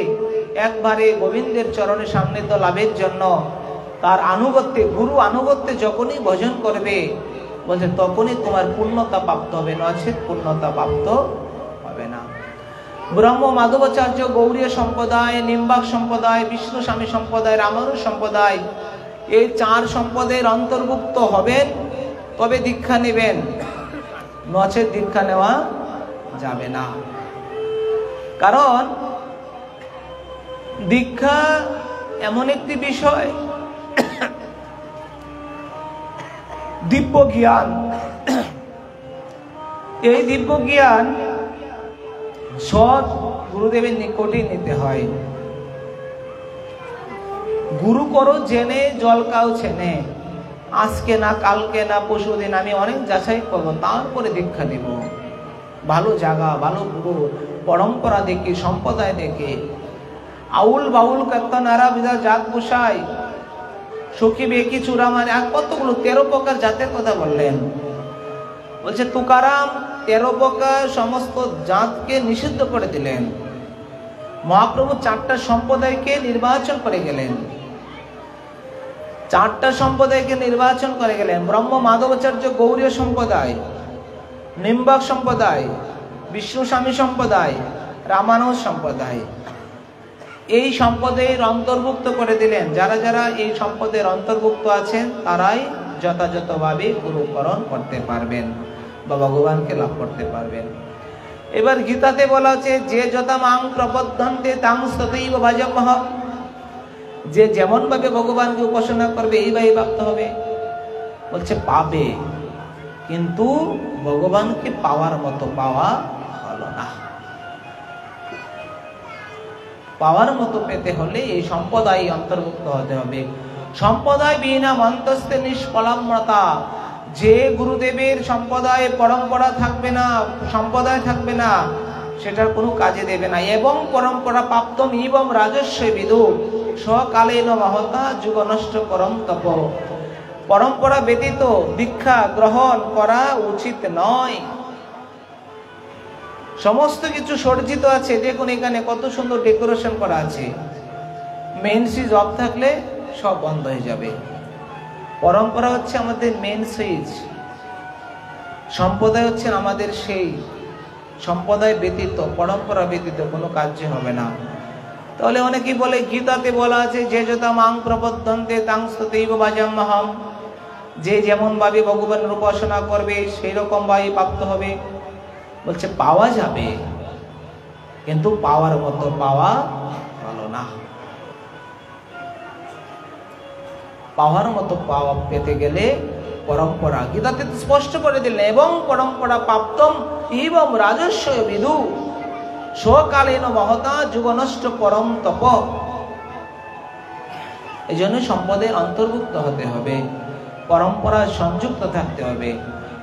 একবারে গোবিন্দের চরণে সান্নিধ্য লাভের জন্য তার আনুগত্যে, গুরু আনুগত্যে যখনই ভজন করবে, বলছে তখনই তোমার পূর্ণতা প্রাপ্ত হবে, নচেৎ পূর্ণতা প্রাপ্ত হবে না। ব্রহ্ম মাধবাচার্য গৌড়ীয় সম্প্রদায়, নিম্বাক সম্প্রদায়, বিষ্ণু স্বামী সম্প্রদায়, রামানুজ সম্প্রদায়, এই 4 সম্প্রদায়ের অন্তর্ভুক্ত হবেন, তবে দীক্ষা নেবেন, নচেৎ দীক্ষা নেওয়া যাবে না। কারণ দীক্ষা এমন একটি বিষয়, দিব্য জ্ঞান। এই দিব্য জ্ঞান সৎ গুরুদেবের নিকটেই নিতে হয়। গুরু করো জেনে জল কাউ ছেনে, আজকে না কালকে না পরশুদিন আমি অনেক যাচাই করবো, তারপরে দীক্ষা দিব। ভালো জায়গা, ভালো গুরু, পরম্পরা দেখে, সম্প্রদায় দেখে। আউল বাউল কীর্তনারা বিদা জাত বসাই, সখী বেকি চূড়ামানে, আর কতগুলো 13 প্রকার জাতের কথা বললেন। বলছে তুকারাম 13 প্রকার সমস্ত জাতকে নিষিদ্ধ করে দিলেন। মহাপ্রভু 4টা সম্প্রদায়কে নির্বাচন করে গেলেন, 4টা সম্প্রদায়কে নির্বাচন করে গেলেন। ব্রহ্ম মাধবাচার্য গৌড়ীয় সম্প্রদায়, নিম্বাক সম্প্রদায়, বিষ্ণু স্বামী সম্প্রদায়, রামানুজ সম্প্রদায়। এই সম্প্রদায়ের অন্তর্ভুক্ত করে দিলেন। যারা যারা এই সম্প্রদায়ের অন্তর্ভুক্ত আছেন তারাই যথাযথভাবে গুরুকরণ করতে পারবেন বা ভগবানকে লাভ করতে পারবেন। এবার গীতাতে বলা হচ্ছে যে যথা মাং প্রপদ্যন্তে তাং তথৈব ভজমহং, যে যেমন ভাবে ভগবানকে উপাসনা করবে এইভাবে প্রাপ্ত হবে। বলছে পাবে, কিন্তু ভগবানকে পাওয়ার মতো পাওয়া হলো না। পাওয়ার মতো পেতে হলে এই সম্প্রদায় অন্তর্ভুক্ত হতে হবে। সম্প্রদায় বিনা মন্তস্তে নিষ্ফলাম্যতা, যে গুরুদেবের সম্প্রদায় পরম্পরা থাকবে না, সম্প্রদায় থাকবে না, সেটার কোনো কাজে দেবে না। এবং পরম্পরা প্রাপ্তম ইবম রাজস্ব বিদু সকালেন মহতা যুগ নষ্ট করম তপ, পরম্পরা ব্যতীত দীক্ষা গ্রহণ করা উচিত নয়। সমস্ত কিছু সজ্জিত আছে, দেখুন এখানে কত সুন্দর ডেকোরেশন করা আছে। মেইন সুইচ অফ থাকলে সব বন্ধ হয়ে যাবে। পরম্পরা হচ্ছে আমাদের মেইন সুইচ, সম্প্রদায় হচ্ছে আমাদের সেই সম্প্রদায় ব্যতীত, পরম্পরা ব্যতীত কোনো কার্য হবে না। তাহলে অনেকেই বলে গীতাতে বলা আছে যে যথা মাং প্রপদ্যন্তে তাং তথৈব ভজমহং, যে যেমন ভাবে ভগবানের উপাসনা করবে সেই রকম ভাবে প্রাপ্ত হবে। বলছে পাওয়া যাবে, কিন্তু পাওয়ার মতো পাওয়া হলো না। পাওয়ার মতো পাওয়া পেতে গেলে পরম্পরা, গীতাতে স্পষ্ট করে দিলেন এবং পরম্পরা প্রাপ্তম ইবম রাজস্ব বিদু সকালীন মহতা যুগ নষ্ট পরম তপ। এই জন্য সম্পদের অন্তর্ভুক্ত হতে হবে, পরম্পরা সংযুক্ত থাকতে হবে।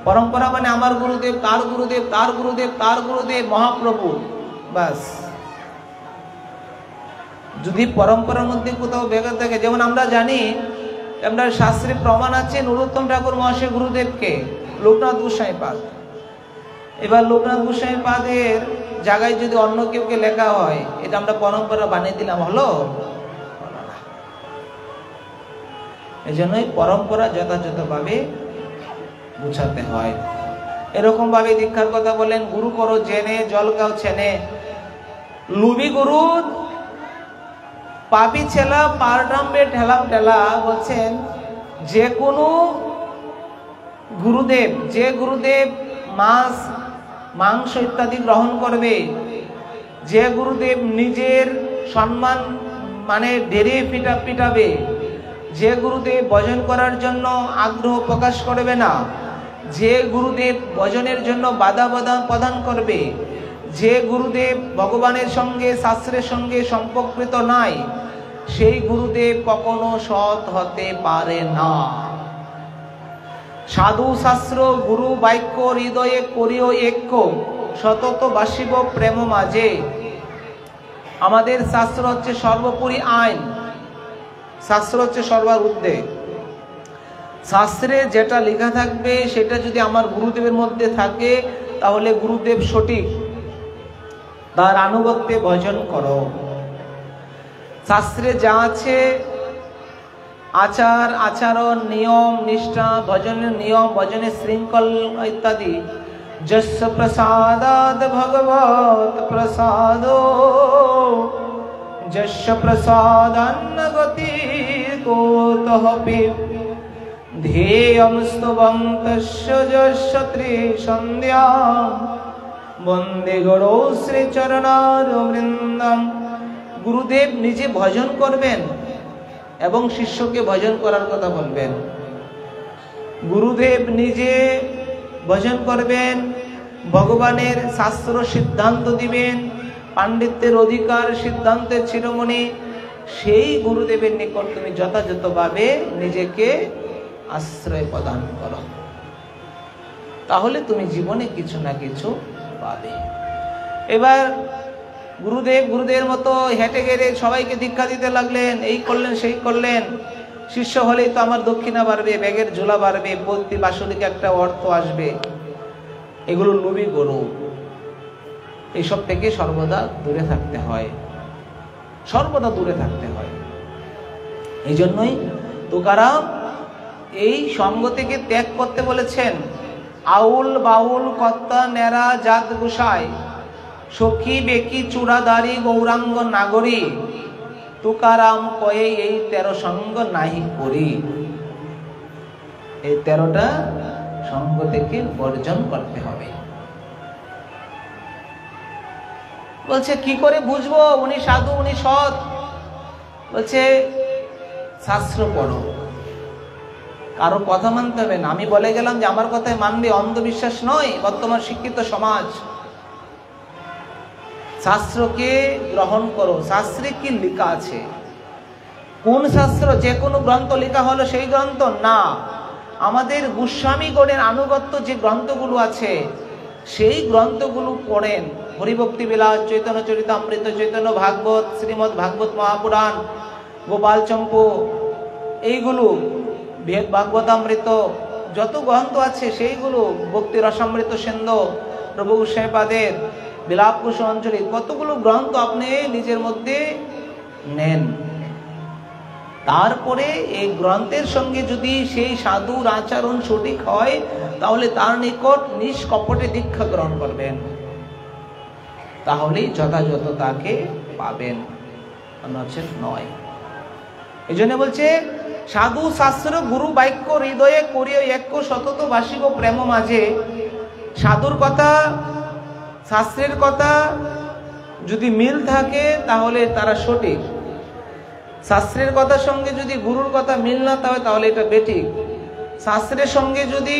পরম্পরা মানে আমার গুরুদেব, তার গুরুদেব, তার গুরুদেব, তার গুরুদেব মহাপ্রভু, বাস। যদি পরম্পরার মধ্যে কোথাও ব্যাঘাত থাকে, যেমন আমরা জানি আমরা শাস্ত্রে প্রমাণ আছে নরোত্তম ঠাকুর মহাশয় গুরুদেবকে, লোকনাথ গোস্বামী পাদ। এবার লোকনাথ গোস্বামী পাদের জায়গায় যদি অন্য কেউকে লেখা হয়, এটা আমরা পরম্পরা বানিয়ে দিলাম, হলো? এই জন্যই পরম্পরা যথাযথভাবে বুঝাতে হয়। এরকম ভাবে দীক্ষার কথা বলেন, গুরু করো জেনে জল গাও ছেনে। লুবি গুরু পাপি ছেলা পার ডাম্বে ঠেলা ঠেলা। বলছেন যে কোনো গুরুদেব, যে গুরুদেব মাছ মাংস ইত্যাদি গ্রহণ করবে, যে গুরুদেব নিজের সম্মান মানে ঢেরে পিটাবে, যে গুরুদেব ভজন করার জন্য আগ্রহ প্রকাশ করবে না, যে গুরুদেব ভজনের জন্য বাধা প্রদান করবে, যে গুরুদেব ভগবানের সঙ্গে শাস্ত্রের সঙ্গে সম্পর্কিত নাই, সেই গুরুদেব কখনো সৎ হতে পারে না। সাধু শাস্ত্র গুরু বাক্য হৃদয়ে করিও ঐক্য, সতত বাসিব প্রেম মাঝে। আমাদের শাস্ত্র হচ্ছে সর্বোপরি আইন, শাস্ত্র হচ্ছে সর্বার ঊর্ধ্বে। শাস্ত্রে যেটা লেখা থাকবে সেটা যদি আমার গুরুদেবের মধ্যে থাকে, তাহলে গুরুদেব সঠিক, তার আনুগত্যে ভজন করো। শাস্ত্রে যা আছে আচার আচরণ নিয়ম নিষ্ঠা, ভজনের নিয়ম, ভজনের শৃঙ্খল ইত্যাদি, যস্য প্রসাদাদ ভগবত প্রসাদো, যস্য প্রসাদান্ন গতি কোতহপি, ধ্যেয়ং স্তবং তস্য যস্য ত্রিসন্ধ্যা, বন্দে গৌরো শ্রী চরণার বৃন্দম। গুরুদেব নিজে ভজন করবেন এবং শিষ্যকে ভজন করার কথা বলবেন। গুরুদেব নিজে ভজন করবেন, ভগবানের শাস্ত্র সিদ্ধান্ত দিবেন, পাণ্ডিত্যের অধিকার সিদ্ধান্তের শিরোমণি, সেই গুরুদেবের নিকট তুমি যথাযথভাবে নিজেকে আশ্রয় প্রদান করো, তাহলে তুমি জীবনে কিছু না কিছু পাবে। এবার গুরুদেবের মতো হেঁটে গেলে সবাইকে দীক্ষা দিতে লাগলেন, এই করলেন সেই করলেন, শিষ্য হলেই তো আমার দক্ষিণা বাড়বে, ব্যাগের ঝোলা বাড়বে, প্রতি বাসলিকে একটা অর্থ আসবে, এগুলো লোভী গরু। এইসব থেকে সর্বদা দূরে থাকতে হয়, সর্বদা দূরে থাকতে হয়। এই জন্যই তুকারাম এই সঙ্গ থেকে ত্যাগ করতে বলেছেন। আউল বাউল কর্তা নেরা জাত গোসাই, সখী বেকি চূড়াদারি গৌরাঙ্গ নাগরী, তুকারাম কয়ে এই 13 সঙ্গ নাহি করি। এই 13টা সঙ্গ থেকে বর্জন করতে হবে। বলছে কি করে বুঝবো উনি সাধু উনি সৎ? বলছে শাস্ত্র পড়ো, কারো কথা মানতে হবে না। আমি বলে গেলাম যে আমার কথায় মানবে, অন্ধবিশ্বাস নয় বর্তমান শিক্ষিত সমাজ। শাস্ত্রকে গ্রহণ করো, শাস্ত্রে কি লেখা আছে, কোন শাস্ত্র যে কোনো গ্রন্থ লেখা হলো সেই গ্রন্থ না, আমাদের গোস্বামীগণের আনুগত্য যে গ্রন্থগুলো আছে সেই গ্রন্থগুলো পড়েন। হরিভক্তি বিলাস, চৈতন্য চরিতামৃত, চৈতন্য ভাগবত, শ্রীমৎ ভাগবত মহাপুরাণ, গোপাল চম্পু, এইগুলো ভাগবতামৃত, যত গ্রন্থ আছে সেইগুলো, ভক্তি রসামৃত সিন্ধু, প্রভু গোস্বামী পাদের বিলাপ কুসুম অঞ্জলি, কতগুলো গ্রন্থ আপনি নিজের মধ্যে নেন। তারপরে এই গ্রন্থের সঙ্গে যদি সেই সাধুর আচরণ সঠিক হয়, তাহলে তার নিকট নিষ্কপটে দীক্ষা গ্রহণ করবেন, তাহলেই যথাযথ তাকে পাবেন, নচেৎ নয়। এই জন্য বলছে সাধু শাস্ত্র গুরু বাক্য হৃদয়ে করিও ঐক্য, সতত বাসিব প্রেম মাঝে। সাধুর কথা শাস্ত্রের কথা যদি মিল থাকে তাহলে তারা সঠিক, শাস্ত্রের কথার সঙ্গে যদি গুরুর কথা মিল না থাকে তাহলে এটা বেঠিক, শাস্ত্রের সঙ্গে যদি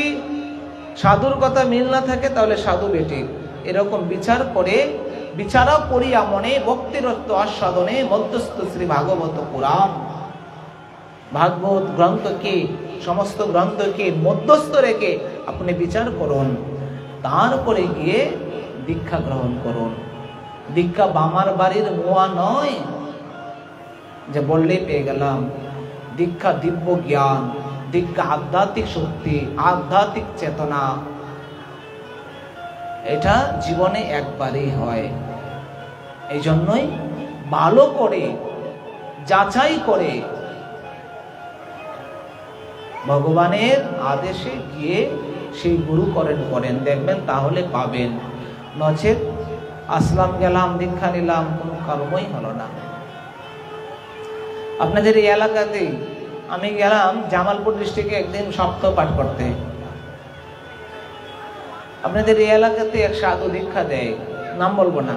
সাধুর কথা মিল না থাকে তাহলে সাধু বেঠিক। এরকম বিচার করে বিচারা করিয়া মনে ভক্তিরত্ব আস্বাদনে মধ্যস্থ শ্রী ভাগবত পুরাণ। ভাগবত গ্রন্থকে, সমস্ত গ্রন্থকে মধ্যস্থ রেখে আপনি বিচার করুন, তারপরে গিয়ে দীক্ষা গ্রহণ করুন। দীক্ষা বামার বাড়ির মোয়া নয় যে বললেই পেয়ে গেলাম। দীক্ষা দিব্য জ্ঞান, দীক্ষা আধ্যাত্মিক শক্তি, আধ্যাত্মিক চেতনা, এটা জীবনে একবারই হয়। এই জন্যই ভালো করে যাচাই করে ভগবানের আদেশে গিয়ে সেই গুরুকরণ করেন, দেখবেন তাহলে পাবেন। নচেত আসলাম, গেলাম, দীক্ষা নিলাম, কোনো কর্মই হলো না। আপনাদের এই এলাকাতে আমি গেলাম জামালপুর ডিস্ট্রিক্টে একদিন সপ্তাহ পাঠ করতে। আপনাদের এই এলাকাতে এক সাধু দীক্ষা দেয়, নাম বলবো না,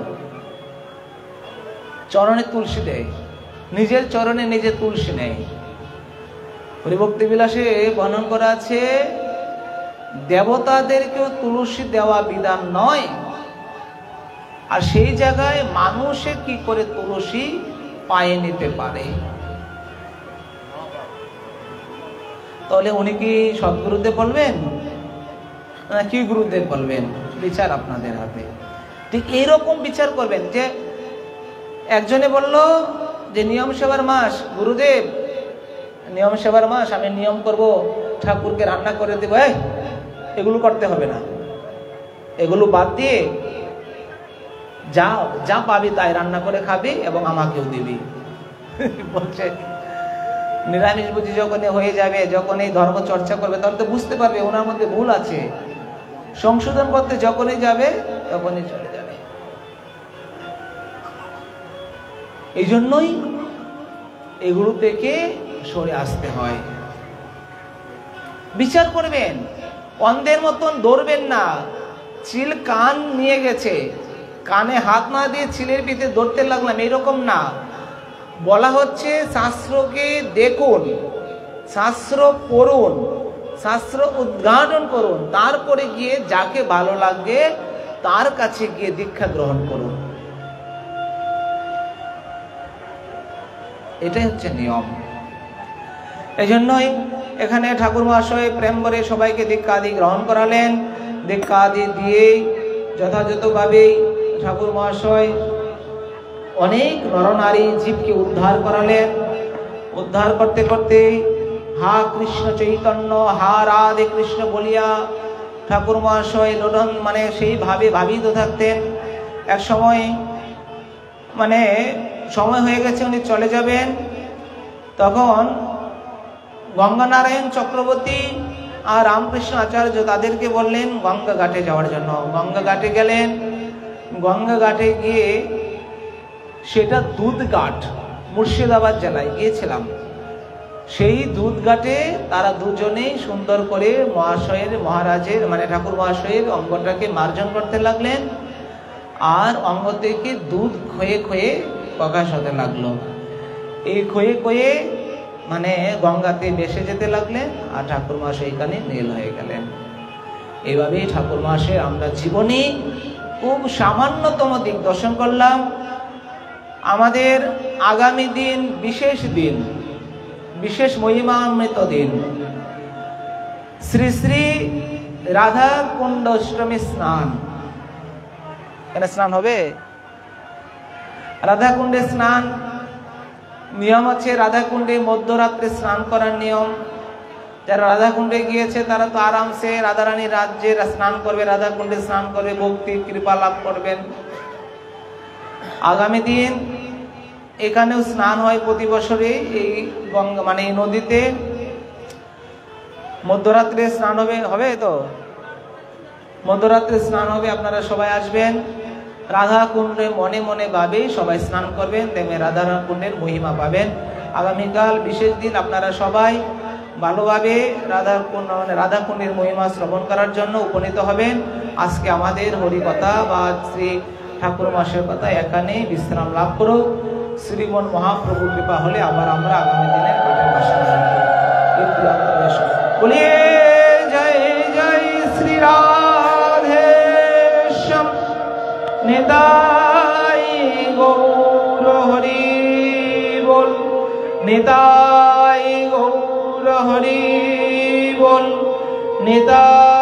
চরণে তুলসী দেয়, নিজের চরণে নিজে তুলসী নেয়। হরিভক্তি বিলাসে বর্ণন করা আছে, দেবতাদেরকেও তুলসী দেওয়া বিধান নয়, আর সেই জায়গায় মানুষে কি করে তুলসী পায়ে নিতে পারে। তাহলে উনি কি সদ্গুরুদেব বলবেন না কি গুরুদেব বলবেন? বিচার আপনাদের হাতে। ঠিক এইরকম বিচার করবেন যে একজনে বলল যে নিয়ম সেবার মাস, গুরুদেব নিয়ম সেবার মাস, আমি নিয়ম করব, ঠাকুরকে রান্না করে দেব, এগুলো করতে হবে না, এগুলো বাদ দিয়ে যা যা পাবি তাই রান্না করে খাবি এবং আমাকেও দিবি। বলছে নিরামিষ বুঝি যখন হয়ে যাবে, যখন এই ধর্ম চর্চা করবে, তখন তো বুঝতে পারবে ওনার মধ্যে ভুল আছে, সংশোধন করতে যখনই যাবে তখনই চলে যাবে। এই জন্যই এগুলো থেকে সরে আসতে হয়। বিচার করবেন, অন্ধের মতন দৌড়বেন না। চিল কান নিয়ে গেছে, কানে হাত না দিয়ে চিলের পিঠে দৌড়তে লাগলাম, এরকম না। বলা হচ্ছে শাস্ত্রকে দেখুন, শাস্ত্র পড়ুন, শাস্ত্র উদ্ঘাটন করুন, তারপরে গিয়ে যাকে ভালো লাগে তার কাছে গিয়ে দীক্ষা গ্রহণ করুন। এটাই হচ্ছে নিয়ম। এই জন্যই এখানে ঠাকুর মহাশয় প্রেম করে সবাইকে দীক্ষা আদি গ্রহণ করালেন। দীক্ষা আদি দিয়ে যথাযথভাবে ঠাকুর মহাশয় অনেক নরনারী জীবকে উদ্ধার করালেন। উদ্ধার করতে করতে হা কৃষ্ণ চৈতন্য, হা রাধে কৃষ্ণ বলিয়া ঠাকুর মহাশয় লোডন মানে সেইভাবে ভাবিত থাকতেন। এক সময় মানে সময় হয়ে গেছে, উনি চলে যাবেন। তখন গঙ্গানারায়ণ চক্রবর্তী আর রামকৃষ্ণ আচার্য তাদেরকে বললেন গঙ্গা ঘাটে যাওয়ার জন্য। গঙ্গা ঘাটে গেলেন। গঙ্গা ঘাটে গিয়ে, সেটা দুধঘাট, মুর্শিদাবাদ জেলায় গিয়েছিলাম, সেই দুধঘাটে তারা দুজনেই সুন্দর করে মহাশয়ের মহারাজের মানে ঠাকুর মহাশয়ের অঙ্গটাকে মার্জন করতে লাগলেন। আর অঙ্গ থেকে দুধ ক্ষয়ে ক্ষয়ে প্রকাশ হতে লাগলো। এই ক্ষয়ে ক্ষয়ে মানে গঙ্গাতে ভেসে যেতে লাগলেন, আর ঠাকুর মহাশয় এখানে নীল হয়ে গেলেন। এইভাবেই ঠাকুর মহাশয় আমরা জীবনে খুব সামান্যতম দিক দর্শন করলাম। আমাদের আগামী দিন বিশেষ দিন, বিশেষ মহিমান্বিত দিন, শ্রী শ্রী রাধা কুণ্ড অষ্টমী স্নান। এখানে স্নান হবে, রাধা কুণ্ডে স্নান। নিয়ম আছে রাধা কুণ্ডে মধ্যরাত্রে স্নান করার নিয়ম। যারা রাধা কুণ্ডে গিয়েছে তারা তো আরামসে রাধারানীর রাজ্যে স্নান করবে, রাধা কুণ্ডে স্নান করবে, ভক্তি কৃপা লাভ করবেন। আগামী দিন এখানেও স্নান হয় প্রতি বছরে, এই গঙ্গা মানে এই নদীতে মধ্যরাত্রে স্নান হবে তো মধ্যরাত্রে স্নান হবে। আপনারা সবাই আসবেন, রাধা কুণ্ডে মনে মনে ভাবে সবাই স্নান করবেন, দেখবেন রাধা কুণ্ডের মহিমা পাবেন। আগামীকাল বিশেষ দিন, আপনারা সবাই ভালোভাবে রাধা কুণ্ডের মহিমা শ্রবণ করার জন্য উপনীত হবেন। আজকে আমাদের হরিকথা বা শ্রী ঠাকুর মাসের কথা এখানেই বিশ্রাম লাভ করুক। শ্রীমন মহাপ্রভু কৃপা হলে আবার আমরা আগামী দিনের পাঠে বাসনা বলিয়ে জয় জয় শ্রী রাধেশ্যাম নিতাই গৌর হরি বল, নিতাই গৌর হরি বল, নিতাই।